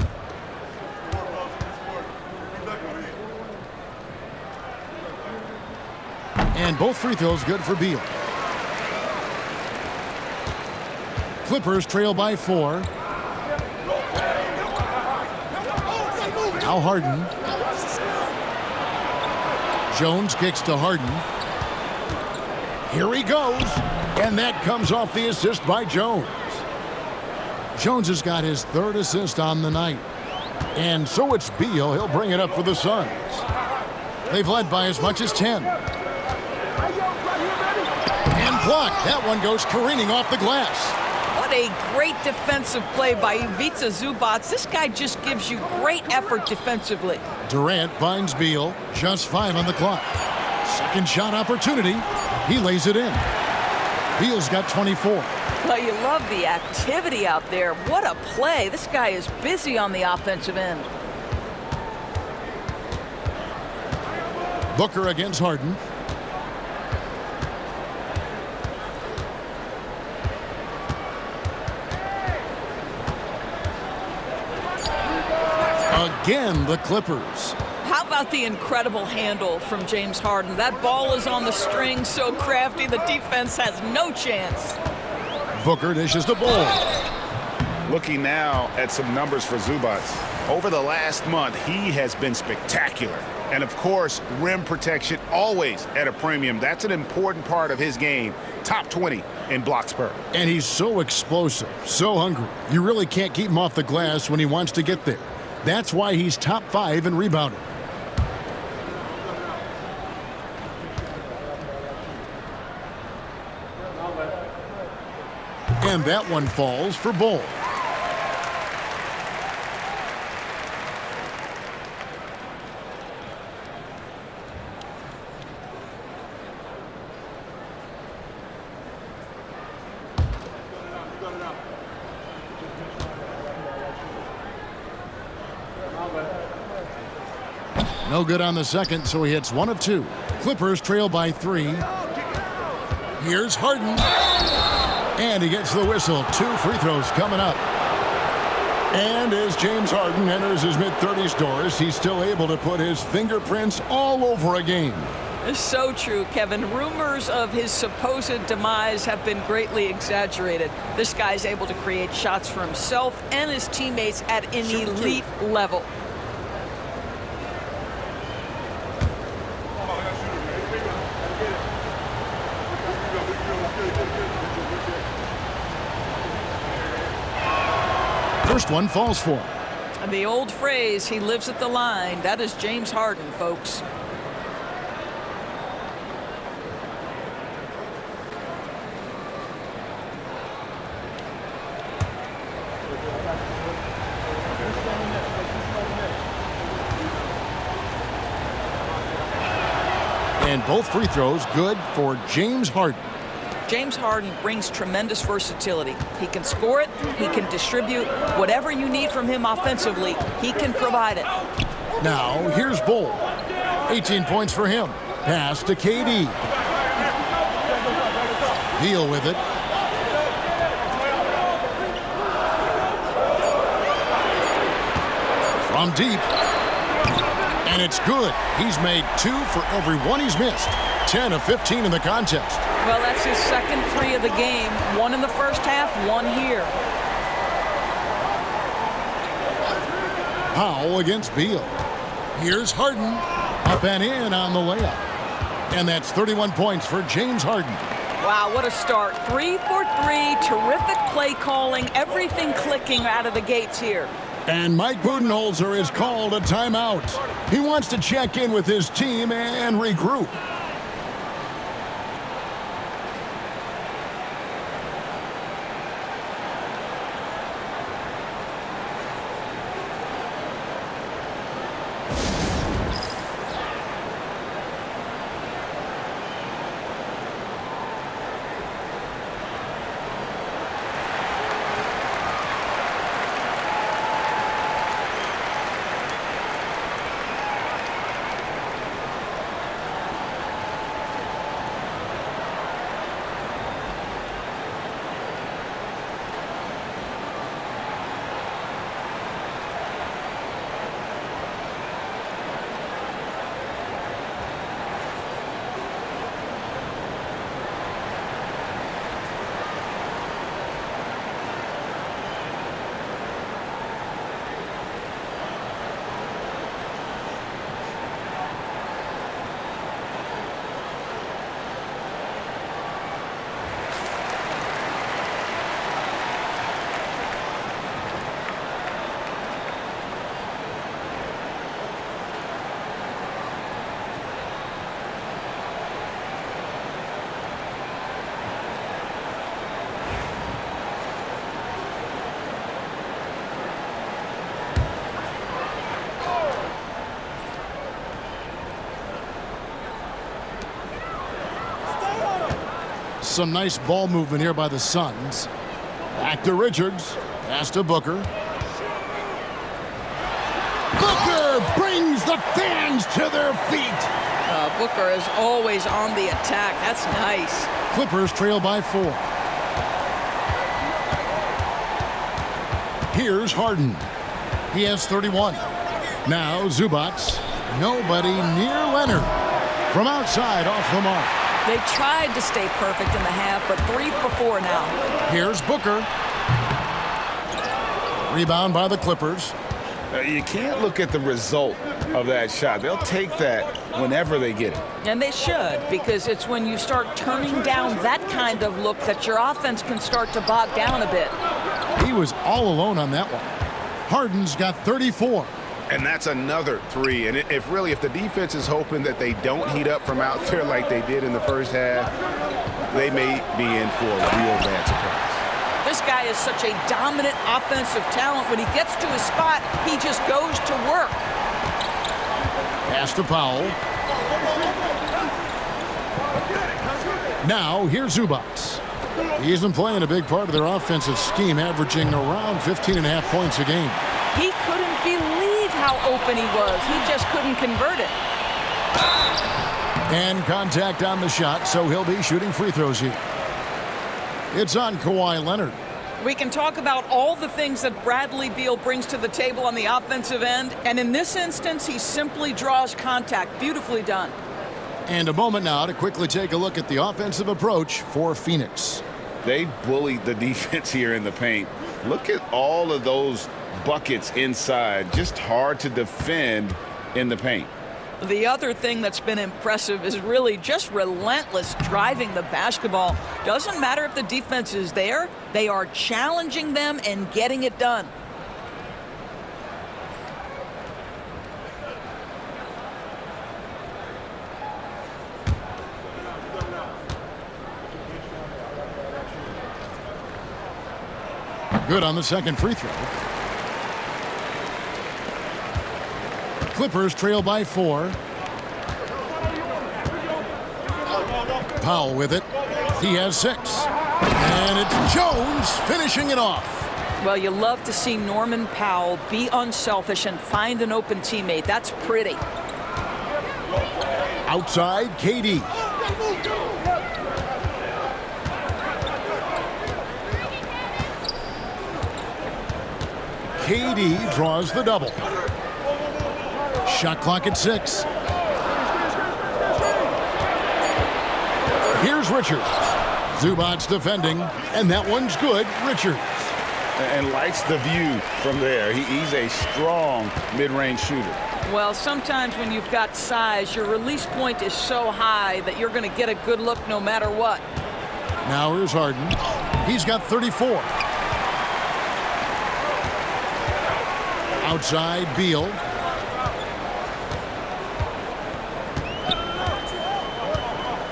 And both free throws good for Beal. Clippers trail by 4. Now Harden. Jones kicks to Harden. Here he goes. And that comes off the assist by Jones. Jones has got his 3rd assist on the night. And so it's Beal. He'll bring it up for the Suns. They've led by as much as 10. And blocked. That one goes careening off the glass. What a great defensive play by Ivica Zubac. This guy just gives you great effort defensively. Durant finds Beal. Just 5 on the clock. Second shot opportunity. He lays it in. Beal's got 24. Well, you love the activity out there. What a play. This guy is busy on the offensive end. Booker against Harden. Again, the Clippers. How about the incredible handle from James Harden? That ball is on the string, so crafty, the defense has no chance. Booker dishes the ball. Looking now at some numbers for Zubac. Over the last month, he has been spectacular. And of course, rim protection always at a premium. That's an important part of his game. Top 20 in blocks per. And he's so explosive, so hungry. You really can't keep him off the glass when he wants to get there. That's why he's top 5 in rebounding. And that one falls for Bull. No good on the second, so he hits 1 of 2. Clippers trail by 3. Here's Harden. And he gets the whistle. 2 free throws coming up. And as James Harden enters his mid-30s doors, he's still able to put his fingerprints all over a game. It's so true, Kevin. Rumors of his supposed demise have been greatly exaggerated. This guy's able to create shots for himself and his teammates at an elite level. First one falls for him. And the old phrase, he lives at the line, that is James Harden, folks. And both free throws good for James Harden. James Harden brings tremendous versatility. He can score it, he can distribute. Whatever you need from him offensively, he can provide it. Now, here's Bull. 18 points for him. Pass to KD. Beal with it. From deep. And it's good. He's made 2 for every one he's missed. 10 of 15 in the contest. Well, that's his second 3 of the game. 1 in the first half, 1 here. Powell against Beal. Here's Harden. Up and in on the layup. And that's 31 points for James Harden. Wow, what a start. 3 for 3. Terrific play calling. Everything clicking out of the gates here. And Mike Budenholzer is called a timeout. He wants to check in with his team and regroup. Some nice ball movement here by the Suns. Back to Richards. Pass to Booker. Booker brings the fans to their feet. Booker is always on the attack. That's nice. Clippers trail by 4. Here's Harden. He has 31. Now Zubac. Nobody near Leonard. From outside, off the mark. They tried to stay perfect in the half, but 3 for 4 now. Here's Booker. Rebound by the Clippers. You can't look at the result of that shot. They'll take that whenever they get it. And they should, because it's when you start turning down that kind of look that your offense can start to bog down a bit. He was all alone on that one. Harden's got 34. And that's another 3. And if the defense is hoping that they don't heat up from out there like they did in the first half, they may be in for a real bad surprise. This guy is such a dominant offensive talent. When he gets to his spot, he just goes to work. Pass to Powell. Now, here's Zubac. He's been playing a big part of their offensive scheme, averaging around 15.5 points a game. He couldn't believe how open he was. He just couldn't convert it. And contact on the shot, so he'll be shooting free throws here. It's on Kawhi Leonard. We can talk about all the things that Bradley Beal brings to the table on the offensive end, and in this instance, he simply draws contact. Beautifully done. And a moment now to quickly take a look at the offensive approach for Phoenix. They bullied the defense here in the paint. Look at all of those buckets inside. Just hard to defend in the paint. The other thing that's been impressive is really just relentless driving the basketball. Doesn't matter if the defense is there, they are challenging them and getting it done. Good on the second free throw. Clippers trail by 4. Powell with it. He has 6. And it's Jones finishing it off. Well, you love to see Norman Powell be unselfish and find an open teammate. That's pretty. Outside, KD. KD draws the double. Shot clock at 6. Here's Richards. Zubac's defending, and that one's good. Richards. And likes the view from there. He's a strong mid-range shooter. Well, sometimes when you've got size, your release point is so high that you're going to get a good look no matter what. Now here's Harden. He's got 34. Outside, Beal.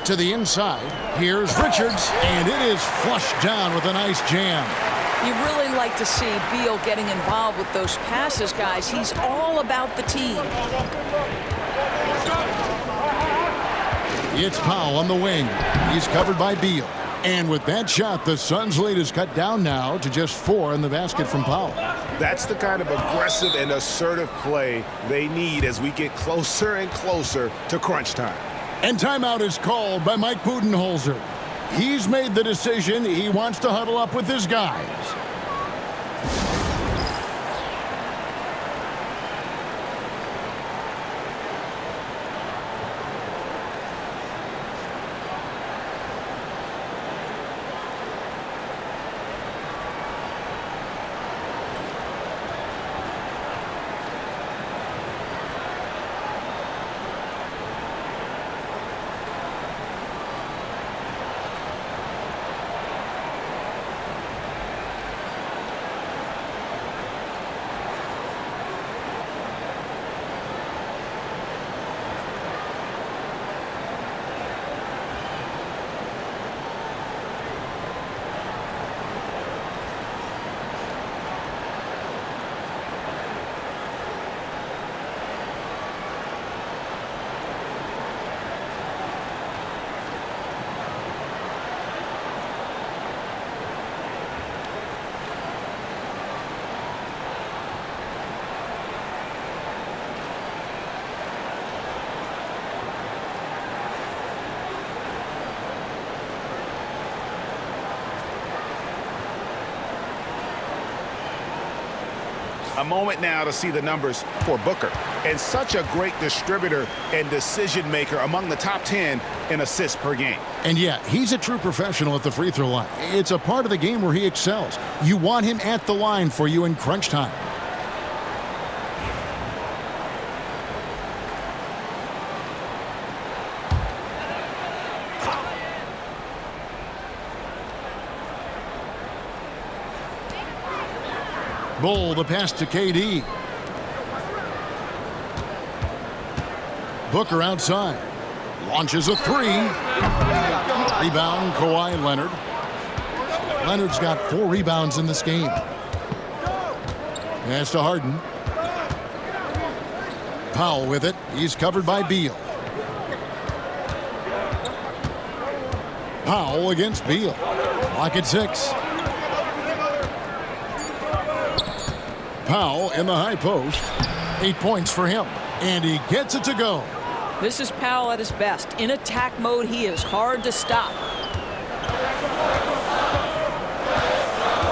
To the inside. Here's Richards, and it is flushed down with a nice jam. You really like to see Beal getting involved with those passes, guys. He's all about the team. It's Powell on the wing. He's covered by Beal. And with that shot, the Suns' lead is cut down now to just 4 in the basket from Powell. That's the kind of aggressive and assertive play they need as we get closer and closer to crunch time. And timeout is called by Mike Budenholzer. He's made the decision he wants to huddle up with his guys. A moment now to see the numbers for Booker. And such a great distributor and decision maker among the top 10 in assists per game. And yet, he's a true professional at the free throw line. It's a part of the game where he excels. You want him at the line for you in crunch time. Bull, the pass to KD. Booker outside. Launches a three. Rebound, Kawhi Leonard. Leonard's got 4 rebounds in this game. Pass to Harden. Powell with it. He's covered by Beal. Powell against Beal. Clock at 6. Powell in the high post. 8 points for him. And he gets it to go. This is Powell at his best. In attack mode, he is hard to stop.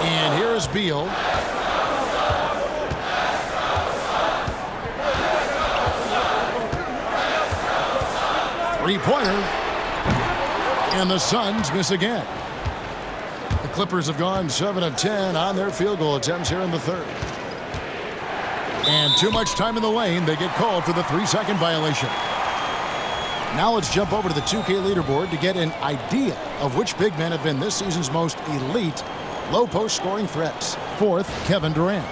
And here is Beal. Three-pointer. And the Suns miss again. The Clippers have gone 7 of 10 on their field goal attempts here in the third. And too much time in the lane. They get called for the 3-second violation. Now let's jump over to the 2K leaderboard to get an idea of which big men have been this season's most elite low-post scoring threats. 4th, Kevin Durant.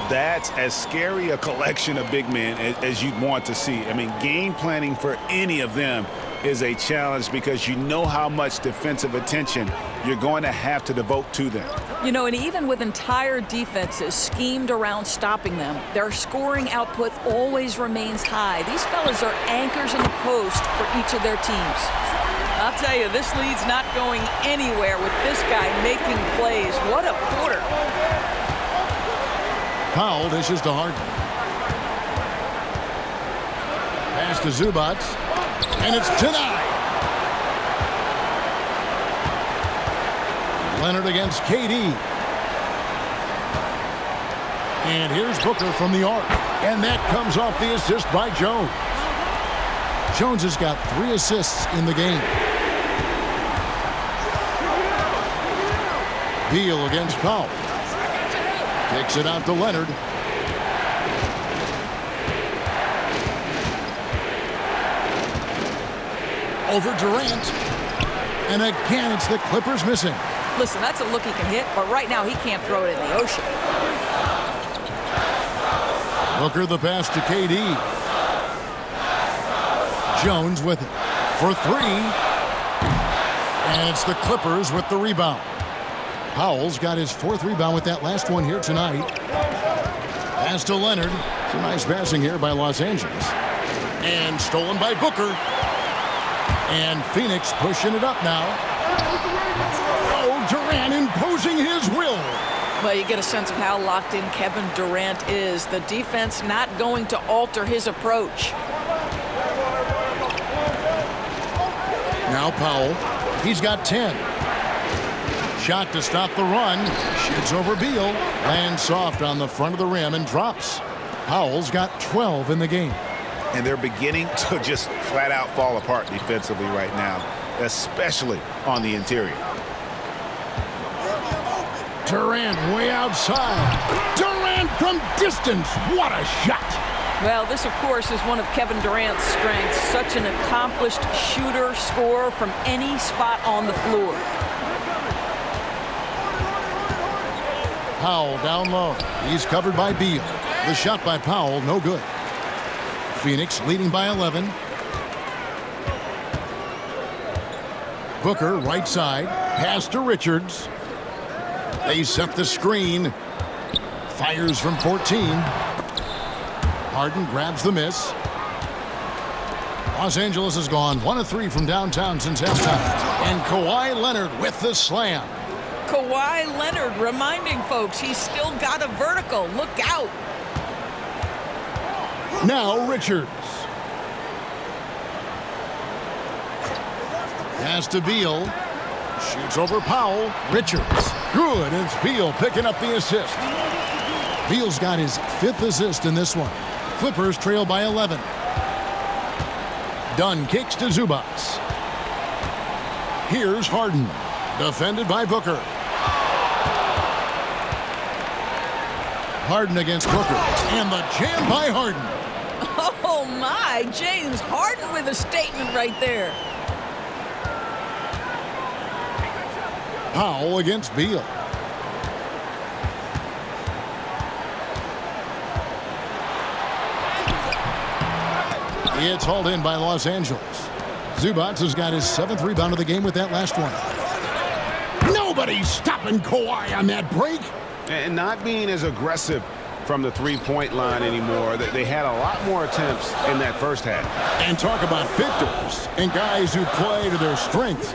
That's as scary a collection of big men as you'd want to see. I mean, game planning for any of them is a challenge because you know how much defensive attention you're going to have to devote to them. You know, and even with entire defenses schemed around stopping them, their scoring output always remains high. These fellas are anchors in the post for each of their teams. I'll tell you, this lead's not going anywhere with this guy making plays. What a quarter. Powell dishes to Harden. Pass to Zubac. And it's denied. Leonard against KD. And here's Booker from the arc. And that comes off the assist by Jones. Jones has got 3 assists in the game. Beal against Powell. Kicks it out to Leonard. Over Durant. And again, it's the Clippers missing. Listen, that's a look he can hit, but right now he can't throw it in the ocean. Booker the pass to KD. Jones with it for 3. And it's the Clippers with the rebound. Powell's got his 4th rebound with that last one here tonight. Pass to Leonard. Some nice passing here by Los Angeles. And stolen by Booker. And Phoenix pushing it up now. Oh, Durant imposing his will. Well, you get a sense of how locked in Kevin Durant is. The defense not going to alter his approach. Now Powell. He's got 10. Shot to stop the run. Shoots over Beal. Lands soft on the front of the rim and drops. Powell's got 12 in the game. And they're beginning to just flat out fall apart defensively right now, especially on the interior. Durant way outside. Durant from distance. What a shot. Well, this, of course, is one of Kevin Durant's strengths. Such an accomplished shooter, scorer from any spot on the floor. Powell down low. He's covered by Beal. The shot by Powell, no good. Phoenix leading by 11. Booker right side. Pass to Richards. They set the screen. Fires from 14. Harden grabs the miss. Los Angeles has gone 1 of 3 from downtown since halftime. And Kawhi Leonard with the slam. Kawhi Leonard reminding folks he's still got a vertical. Look out. Now Richards. Pass to Beal. Shoots over Powell. Richards. Good. It's Beal picking up the assist. Beal's got his 5th assist in this one. Clippers trail by 11. Dunn kicks to Zubats. Here's Harden, defended by Booker. Harden against Booker, and the jam by Harden. Oh my, James Harden with a statement right there. Powell against Beal. It's hauled in by Los Angeles. Zubats has got his 7th rebound of the game with that last one. Nobody's stopping Kawhi on that break. And not being as aggressive from the three-point line anymore. They had a lot more attempts in that first half. And talk about victors and guys who play to their strengths.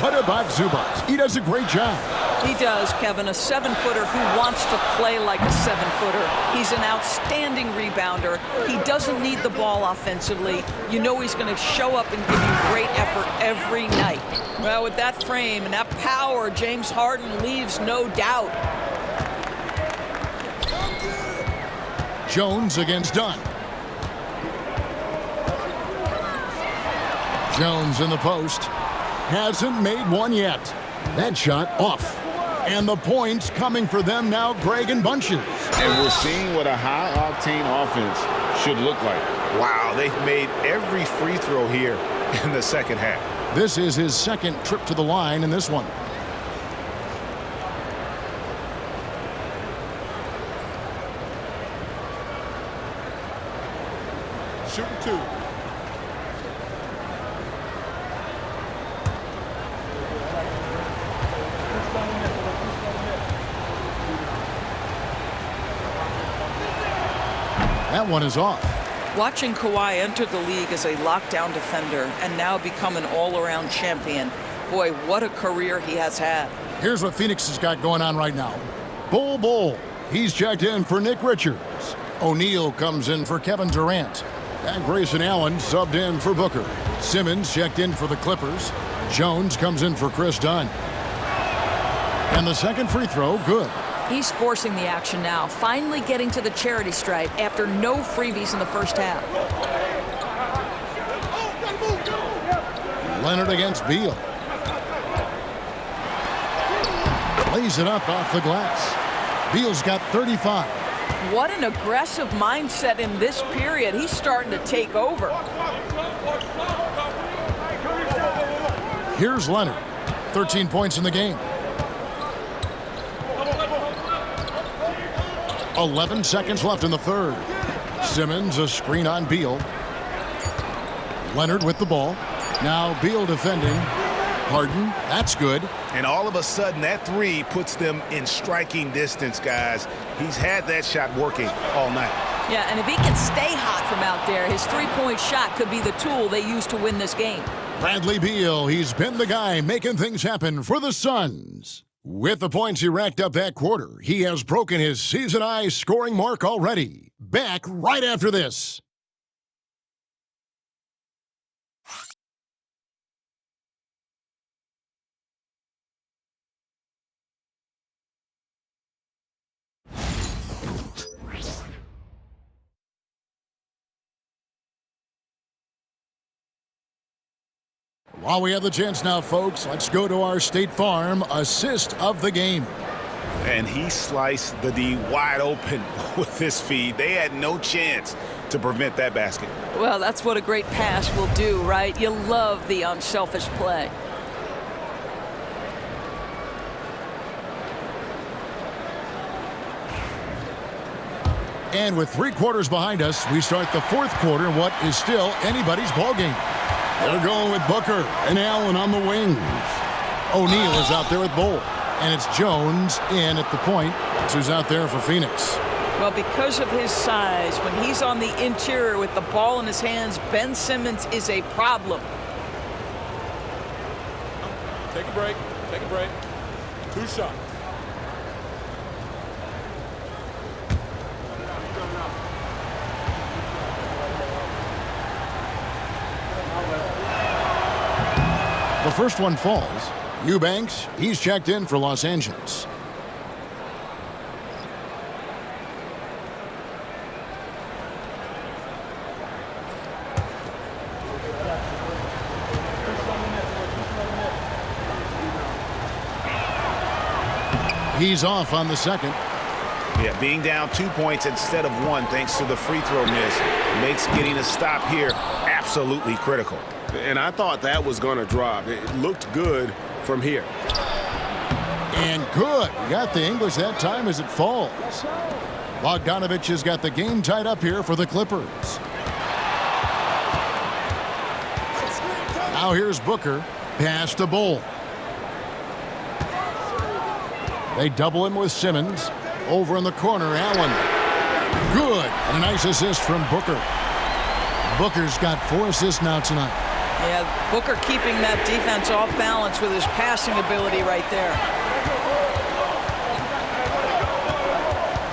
What about Zubats? He does a great job. He does, Kevin, a 7-footer who wants to play like a 7-footer. He's an outstanding rebounder. He doesn't need the ball offensively. You know he's going to show up and give you great effort every night. Well, with that frame and that power, James Harden leaves no doubt. Jones against Dunn. Jones in the post. Hasn't made one yet. That shot off. And the points coming for them now, Greg and bunches. And we're seeing what a high-octane offense should look like. Wow, they've made every free throw here in the second half. This is his 2nd trip to the line in this one. Shooting 2. That one is off. Watching Kawhi enter the league as a lockdown defender and now become an all-around champion. Boy, what a career he has had. Here's what Phoenix has got going on right now. Bull. He's checked in for Nick Richards. O'Neal comes in for Kevin Durant. And Grayson Allen subbed in for Booker. Simmons checked in for the Clippers. Jones comes in for Chris Dunn. And the 2nd free throw, good. He's forcing the action now, finally getting to the charity stripe after no freebies in the first half. Leonard against Beal. Lays it up off the glass. Beal's got 35. What an aggressive mindset in this period. He's starting to take over. Here's Leonard. 13 points in the game. 11 seconds left in the 3rd. Simmons a screen on Beal. Leonard with the ball. Now Beal defending. Harden, that's good. And all of a sudden, that 3 puts them in striking distance, guys. He's had that shot working all night. Yeah, and if he can stay hot from out there, his 3-point shot could be the tool they use to win this game. Bradley Beal, he's been the guy making things happen for the Suns. With the points he racked up that quarter, he has broken his season-high scoring mark already. Back right after this. While we have the chance now, folks, let's go to our State Farm assist of the game. And he sliced the D wide open with this feed. They had no chance to prevent that basket. Well, that's what a great pass will do, right? You love the unselfish play. And with 3 quarters behind us, we start the 4th quarter in what is still anybody's ball game. They're going with Booker and Allen on the wings. O'Neal is out there with Bull. And it's Jones in at the point. That's who's out there for Phoenix. Well, because of his size, when he's on the interior with the ball in his hands, Ben Simmons is a problem. Take a break. Take a break. 2 shots. The first one falls. Eubanks, he's checked in for Los Angeles. He's off on the second. Yeah, being down 2 points instead of 1 thanks to the free throw miss makes getting a stop here absolutely critical. And I thought that was going to drop. It looked good from here. And good. He got the English that time as it falls. Bogdanovich has got the game tied up here for the Clippers. Now here's Booker. Pass to Bull. They double him with Simmons. Over in the corner, Allen. Good. A nice assist from Booker. Booker's got 4 assists now tonight. Yeah, Booker keeping that defense off balance with his passing ability right there.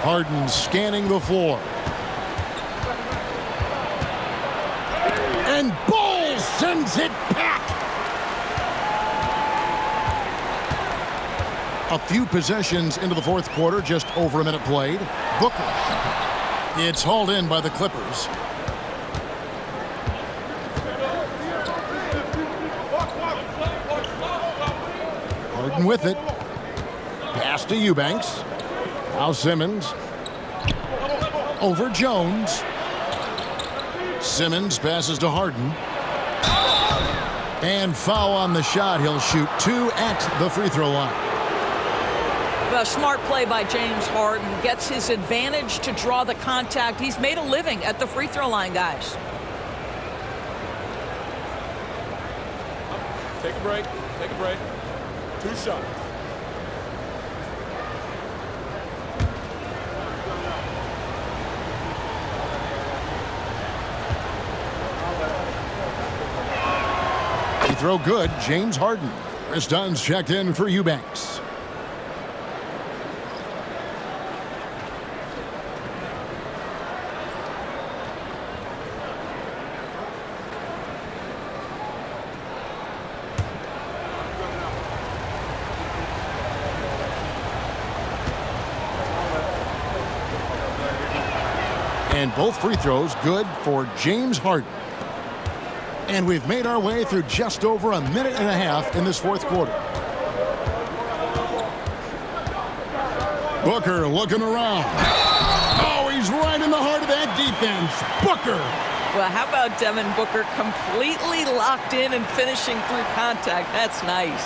Harden scanning the floor. And Bull sends it back. A few possessions into the fourth quarter, just over a minute played. Booker. It's hauled in by the Clippers. Harden with it. Pass to Eubanks. Now Simmons. Over Jones. Simmons passes to Harden. And foul on the shot. He'll shoot 2 at the free throw line. A smart play by James Harden. Gets his advantage to draw the contact. He's made a living at the free throw line, guys. Take a break. Take a break. 2 shots. Free throw good. James Harden. Chris Dunn's checked in for Eubanks. And both free throws good for James Harden. And we've made our way through just over a minute and a half in this fourth quarter. Booker looking around. Oh, he's right in the heart of that defense. Booker. Well, how about Devin Booker completely locked in and finishing through contact? That's nice.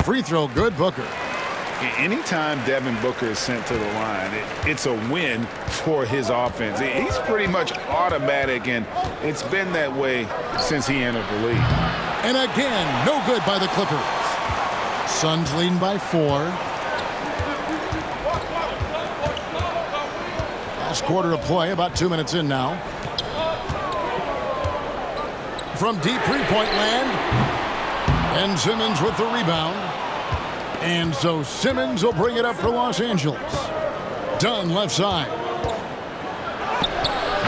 Free throw good, Booker. Anytime Devin Booker is sent to the line, it's a win for his offense. He's pretty much automatic, and it's been that way since he entered the league. And again, no good by the Clippers. Suns leading by 4. Last quarter of play, about 2 minutes in now. From deep three-point land. And Simmons with the rebound. And so Simmons will bring it up for Los Angeles. Dunn left side.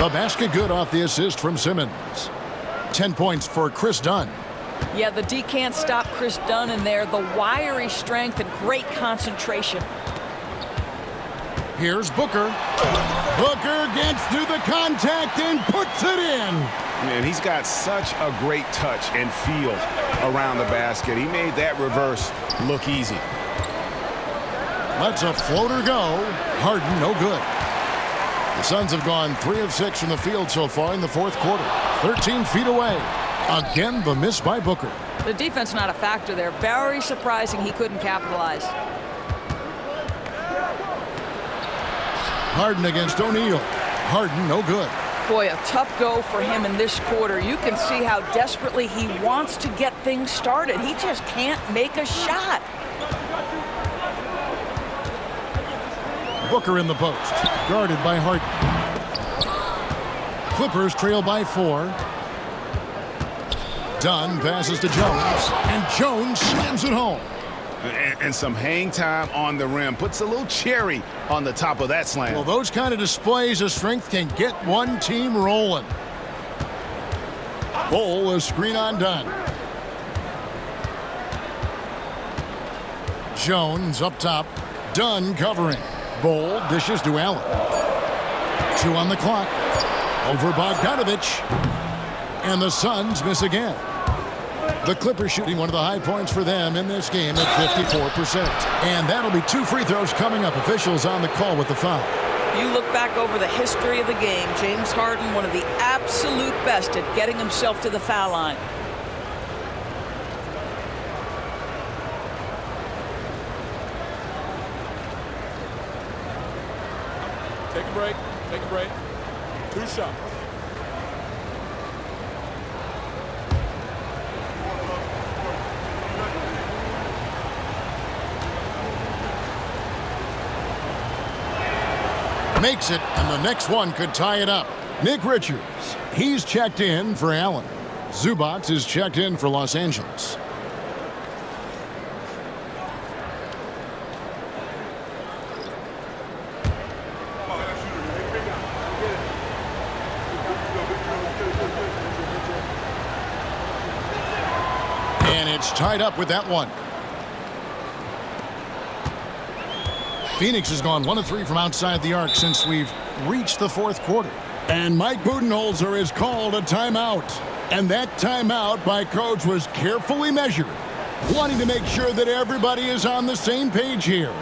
The basket good off the assist from Simmons. 10 points for Chris Dunn. Yeah, the D can't stop Chris Dunn in there. The wiry strength and great concentration. Here's Booker. Booker gets through the contact and puts it in. And he's got such a great touch and feel around the basket. He made that reverse look easy. Lets a floater go. Harden, no good. The Suns have gone 3 of 6 from the field so far in the fourth quarter. 13 feet away. Again, the miss by Booker. The defense not a factor there. Very surprising he couldn't capitalize. Harden against O'Neal. Harden, no good. Boy, a tough go for him in this quarter. You can see how desperately he wants to get things started. He just can't make a shot. Booker in the post. Guarded by Harden. Clippers trail by 4. Dunn passes to Jones. And Jones slams it home. And some hang time on the rim. Puts a little cherry on the top of that slam. Well, those kind of displays of strength can get one team rolling. Bull, a screen on Dunn. Jones up top. Dunn covering. Bull dishes to Allen. 2 on the clock. Over Bogdanovich. And the Suns miss again. The Clippers shooting one of the high points for them in this game at 54%. And that'll be 2 free throws coming up. Officials on the call with the foul. You look back over the history of the game, James Harden, one of the absolute best at getting himself to the foul line. Take a break. Take a break. 2 shots. Makes it, and the next one could tie it up. Nick Richards, he's checked in for Allen. Zubac is checked in for Los Angeles. And it's tied up with that one. Phoenix has gone 1 of 3 from outside the arc since we've reached the 4th quarter. And Mike Budenholzer has called a timeout. And that timeout by Coach was carefully measured, wanting to make sure that everybody is on the same page here.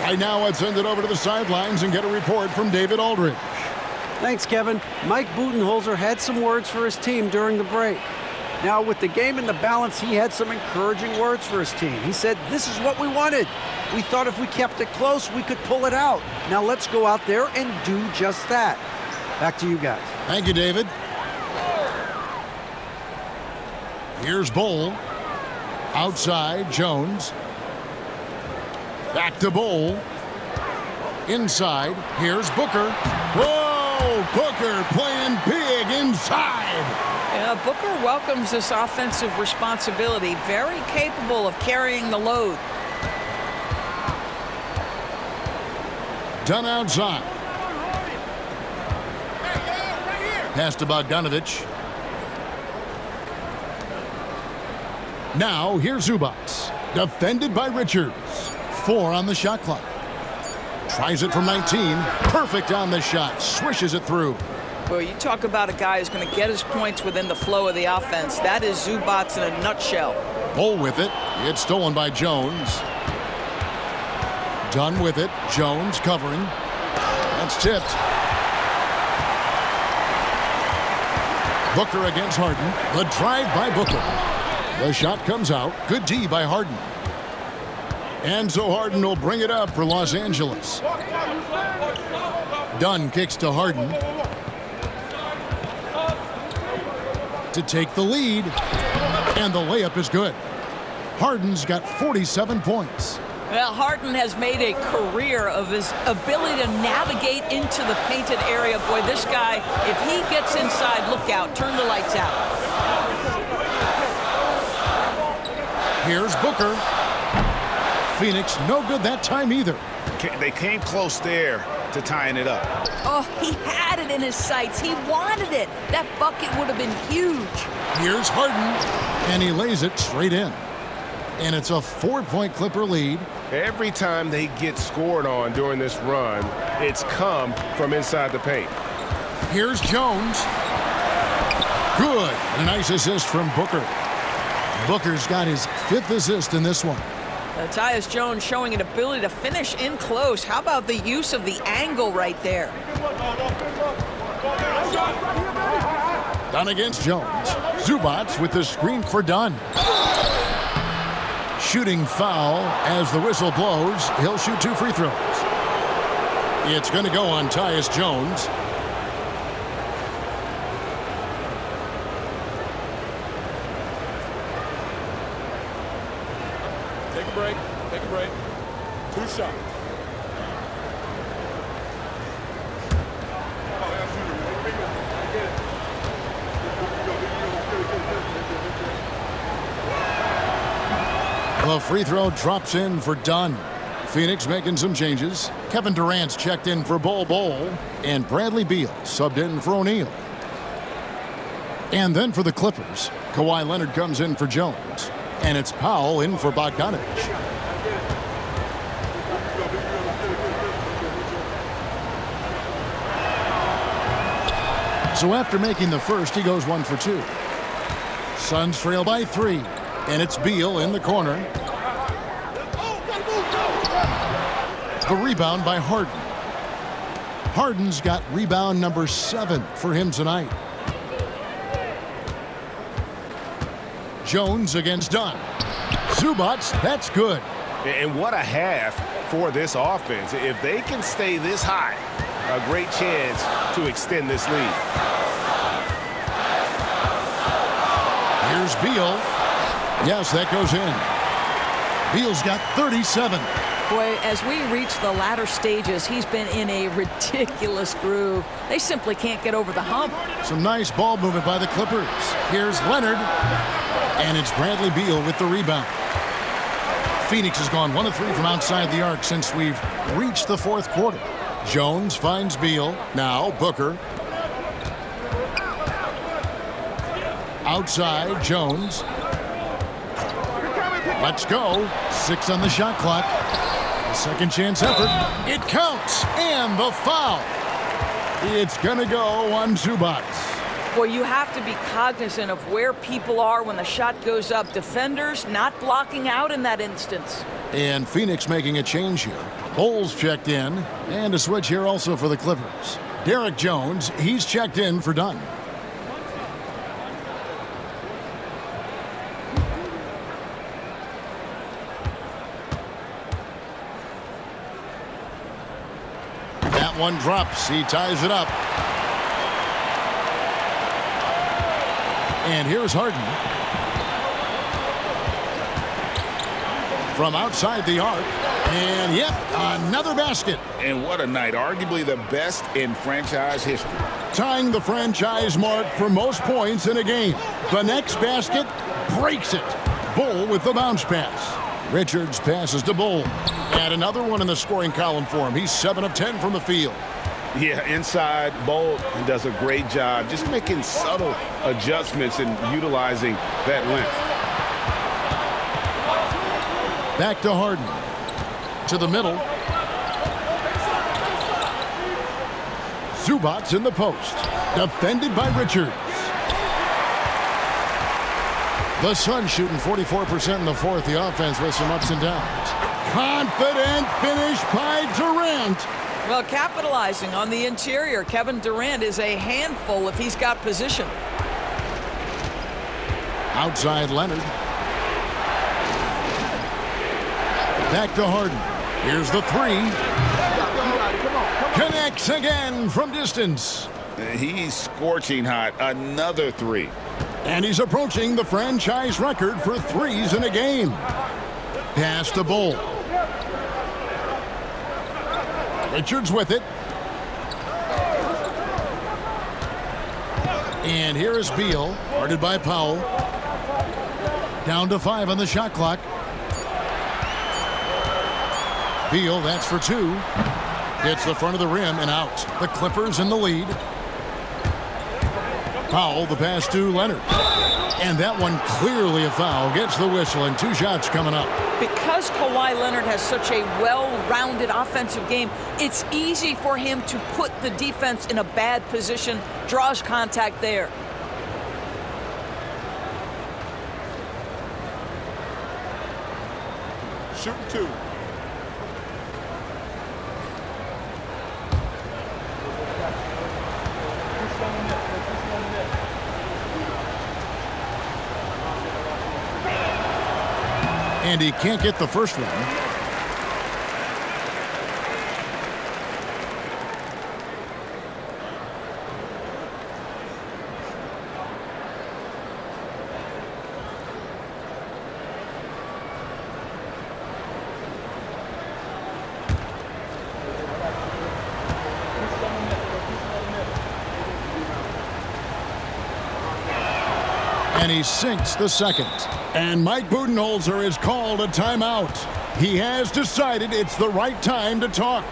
Right now, let's send it over to the sidelines and get a report from David Aldridge. Thanks, Kevin. Mike Budenholzer had some words for his team during the break. Now, with the game in the balance, he had some encouraging words for his team. He said, "This is what we wanted. We thought if we kept it close, we could pull it out. Now let's go out there and do just that." Back to you guys. Thank you, David. Here's Bull. Outside, Jones. Back to Bull. Inside, here's Booker. Whoa! Booker playing big inside. Yeah, Booker welcomes this offensive responsibility. Very capable of carrying the load. Done outside. Pass to Bogdanovich. Now, here's Zubac. Defended by Richards. 4 on the shot clock. Tries it from 19. Perfect on the shot. Swishes it through. Well, you talk about a guy who's going to get his points within the flow of the offense. That is Zubac in a nutshell. Bull with it. It's stolen by Jones. Done with it. Jones covering. That's tipped. Booker against Harden. The drive by Booker. The shot comes out. Good D by Harden. And so Harden will bring it up for Los Angeles. Dunn kicks to Harden to take the lead. And the layup is good. Harden's got 47 points. Well, Harden has made a career of his ability to navigate into the painted area. Boy, this guy, if he gets inside, look out, turn the lights out. Here's Booker. Phoenix no good that time either. They came close there, to tying it up. Oh, he had it in his sights. He wanted it. That bucket would have been huge. Here's Harden, and he lays it straight in. And it's a 4-point Clipper lead. Every time they get scored on during this run, it's come from inside the paint. Here's Jones. Good. A nice assist from Booker. Booker's got his 5th assist in this one. Tyus Jones showing an ability to finish in close. How about the use of the angle right there? Dunn against Jones. Zubats with the screen for Dunn. Shooting foul as the whistle blows. He'll shoot 2 free throws. It's going to go on Tyus Jones. Take a break. Take a break. 2 shots. The free throw drops in for Dunn. Phoenix making some changes. Kevin Durant's checked in for Bol, and Bradley Beal subbed in for O'Neal. And then for the Clippers, Kawhi Leonard comes in for Jones, and it's Powell in for Bogdanovic. So after making the first, he goes 1 for 2. Suns trail by 3, and it's Beal in the corner. The rebound by Harden. Harden's got rebound number 7 for him tonight. Jones against Dunn. Zubats, that's good. And what a half for this offense. If they can stay this high, a great chance to extend this lead. Here's Beal. Yes, that goes in. Beal's got 37. Boy, as we reach the latter stages, he's been in a ridiculous groove. They simply can't get over the hump. Some nice ball movement by the Clippers. Here's Leonard. And it's Bradley Beal with the rebound. Phoenix has gone 1 of 3 from outside the arc since we've reached the 4th quarter. Jones finds Beal. Now Booker. Outside, Jones. Let's go. 6 on the shot clock. A second chance effort. It counts. And the foul. It's going to go on Zubats. Boy, you have to be cognizant of where people are when the shot goes up. Defenders not blocking out in that instance. And Phoenix making a change here. Bowles checked in. And a switch here also for the Clippers. Derek Jones, he's checked in for Dunn. That one drops. He ties it up. And here's Harden. From outside the arc. And yep, another basket. And what a night. Arguably the best in franchise history. Tying the franchise mark for most points in a game. The next basket breaks it. Bull with the bounce pass. Richards passes to Bull. And another one in the scoring column for him. He's 7 of 10 from the field. Yeah, inside, Bolt does a great job just making subtle adjustments and utilizing that length. Back to Harden. To the middle. Zubats in the post. Defended by Richards. The Suns shooting 44% in the 4th. The offense with some ups and downs. Confident finish by Durant. Well, capitalizing on the interior, Kevin Durant is a handful if he's got position. Outside Leonard. Back to Harden. Here's the 3. Connects again from distance. He's scorching hot. Another 3. And he's approaching the franchise record for 3s in a game. Pass to Bull. Richards with it. And here is Beal, guarded by Powell. Down to 5 on the shot clock. Beal, that's for 2. Hits the front of the rim and out. The Clippers in the lead. Powell, the pass to Leonard. And that one clearly a foul. Gets the whistle and 2 shots coming up. Because Kawhi Leonard has such a well-rounded offensive game, it's easy for him to put the defense in a bad position, draws contact there. Shooting 2. And he can't get the first one. And he sinks the second. And Mike Budenholzer has called a timeout. He has decided it's the right time to talk.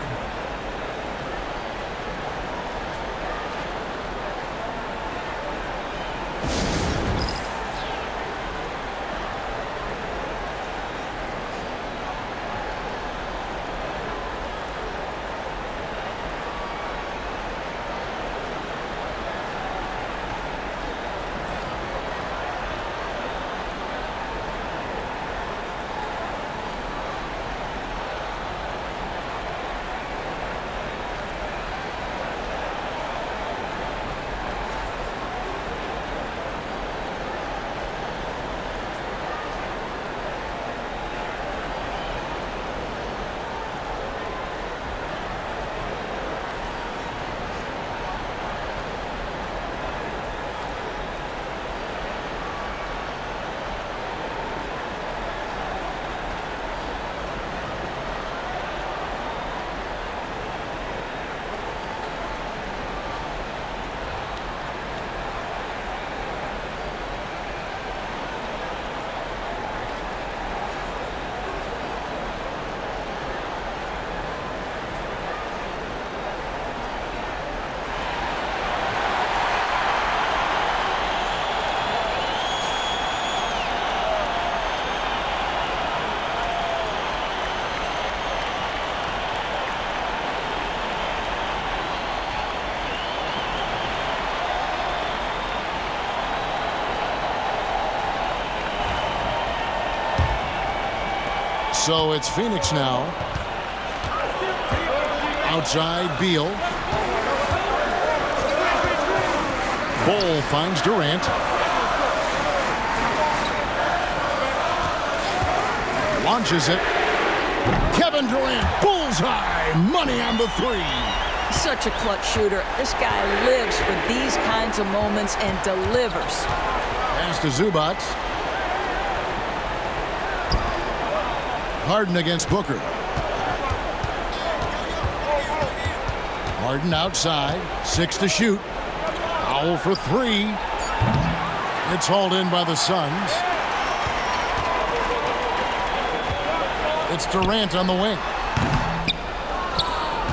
So it's Phoenix now. Outside, Beal. Ball finds Durant. Launches it. Kevin Durant, bullseye. Money on the 3. Such a clutch shooter. This guy lives for these kinds of moments and delivers. Pass to Zubac. Harden against Booker. Harden outside. 6 to shoot. Powell for 3. It's hauled in by the Suns. It's Durant on the wing.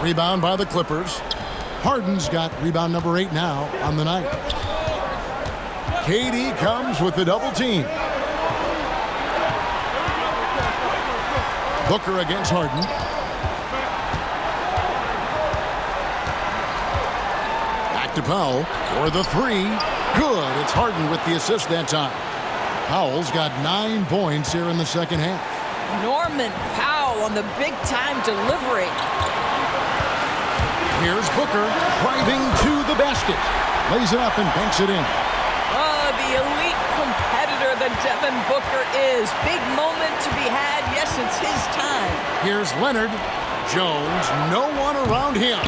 Rebound by the Clippers. Harden's got rebound number 8 now on the night. KD comes with the double team. Booker against Harden. Back to Powell for the 3. Good. It's Harden with the assist that time. Powell's got 9 points here in the second half. Norman Powell on the big-time delivery. Here's Booker driving to the basket. Lays it up and banks it in. Oh, the elite competitor that Devin Booker is. Big moment to be had. Yes, it's his time. Here's Leonard. Jones, no one around him.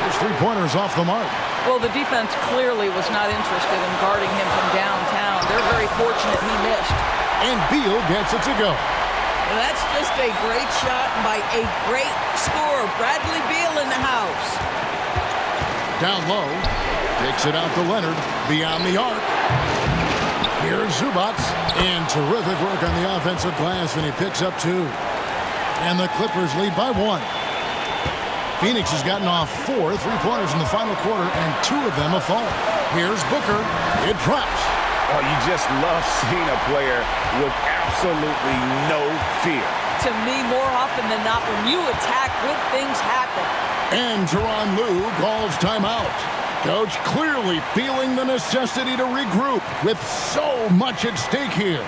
His 3-pointers off the mark. Well, the defense clearly was not interested in guarding him from downtown. They're very fortunate he missed. And Beal gets it to go. And that's just a great shot by a great scorer. Bradley Beal in the house. Down low. Takes it out to Leonard. Beyond the arc. Here's Zubac. And terrific work on the offensive glass, and he picks up 2. And the Clippers lead by 1. Phoenix has gotten off 4 3-pointers in the final quarter, and 2 of them have fallen. Here's Booker. It drops. Oh, you just love seeing a player with absolutely no fear. To me, more often than not, when you attack, good things happen. And Tyronn Lue calls timeout. Coach clearly feeling the necessity to regroup with so much at stake here.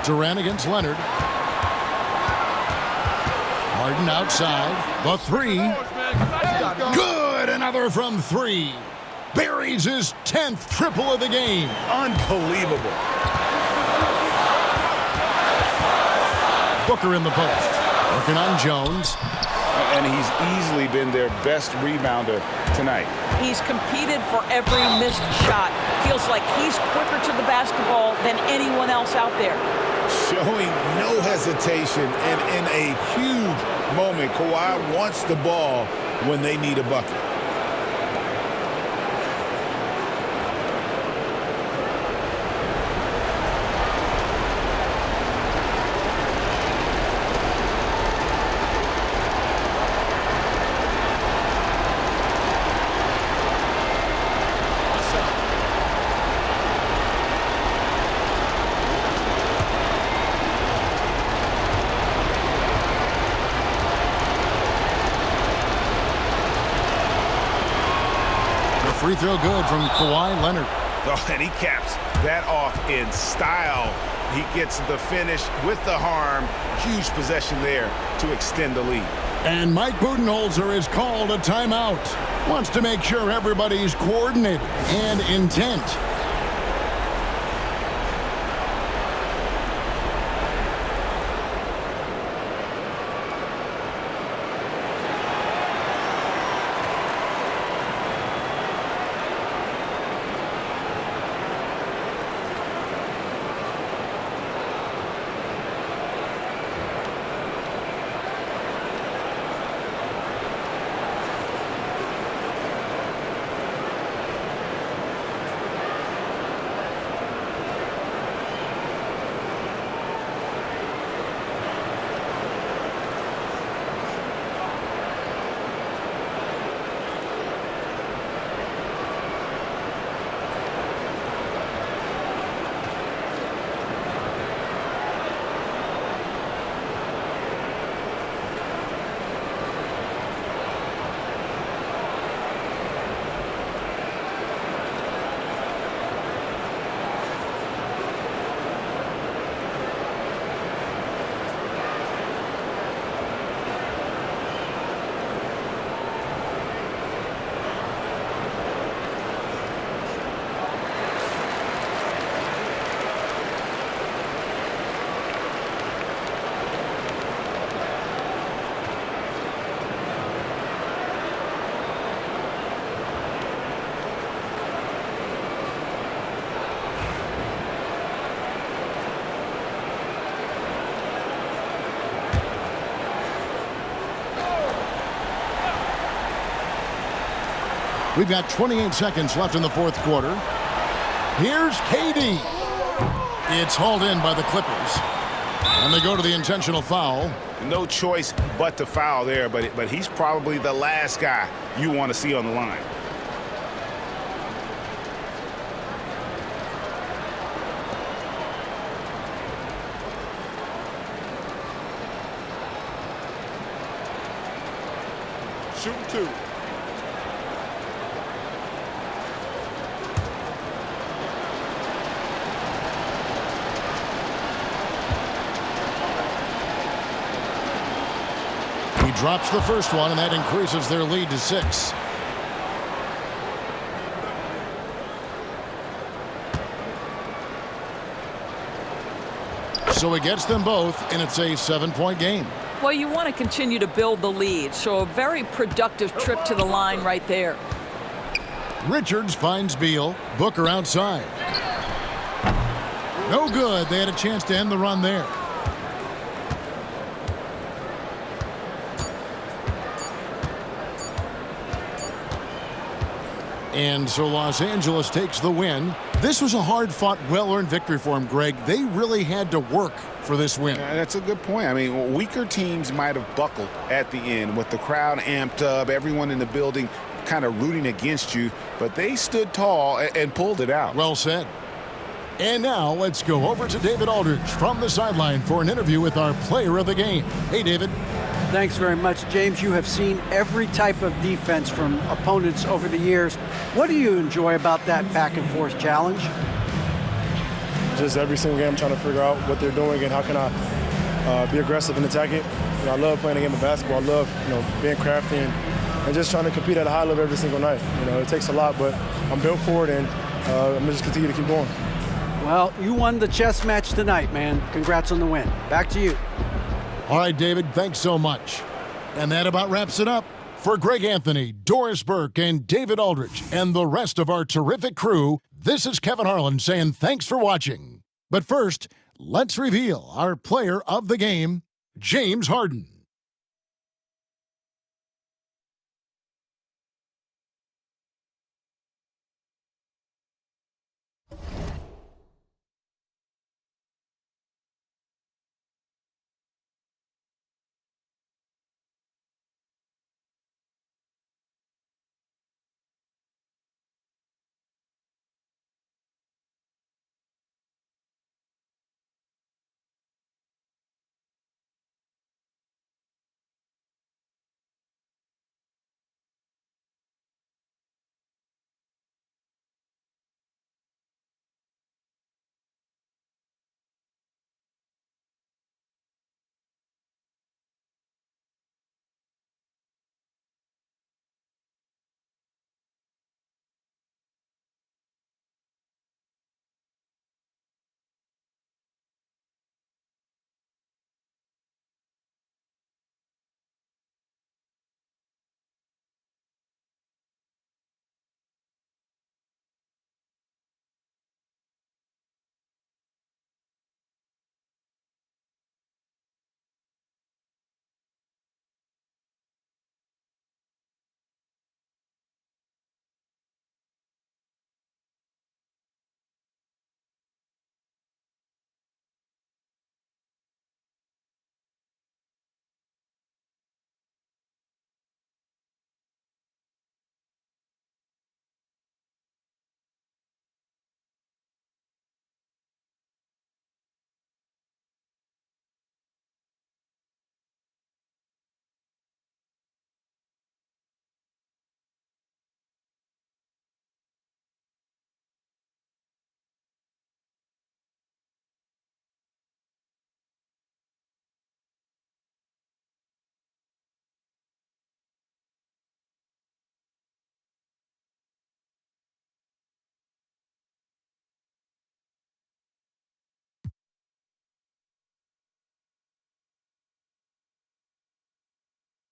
Durant against Leonard. Harden outside. The 3. Good! Another from 3. Buries his 10th triple of the game. Unbelievable. Booker in the post. Working on Jones. And he's easily been their best rebounder tonight. He's competed for every missed shot. Feels like he's quicker to the basketball than anyone else out there. Showing no hesitation, and in a huge moment, Kawhi wants the ball when they need a bucket. Free throw good from Kawhi Leonard. Oh, and he caps that off in style. He gets the finish with the harm. Huge possession there to extend the lead. And Mike Budenholzer is called a timeout. Wants to make sure everybody's coordinated and intent. We've got 28 seconds left in the fourth quarter. Here's KD. It's hauled in by the Clippers. And they go to the intentional foul. No choice but to foul there, but he's probably the last guy you want to see on the line. Shooting 2. He drops the first one, and that increases their lead to 6. So he gets them both, and it's a 7-point game. Well, you want to continue to build the lead, so a very productive trip to the line right there. Richards finds Beal. Booker outside. No good. They had a chance to end the run there. And so Los Angeles takes the win. This was a hard-fought, well-earned victory for them, Greg. They really had to work for this win. That's a good point. I mean, weaker teams might have buckled at the end with the crowd amped up, everyone in the building kind of rooting against you, but they stood tall and pulled it out. Well said. And now let's go over to David Aldridge from the sideline for an interview with our player of the game. Hey, David. Thanks very much, James. You have seen every type of defense from opponents over the years. What do you enjoy about that back-and-forth challenge? Just every single game I'm trying to figure out what they're doing and how can I be aggressive and attack it. You know, I love playing a game of basketball. I love being crafty and just trying to compete at a high level every single night. It takes a lot, but I'm built for it, and I'm going to just continue to keep going. Well, you won the chess match tonight, man. Congrats on the win. Back to you. All right, David, thanks so much. And that about wraps it up. For Greg Anthony, Doris Burke, and David Aldridge, and the rest of our terrific crew, this is Kevin Harlan saying thanks for watching. But first, let's reveal our player of the game, James Harden.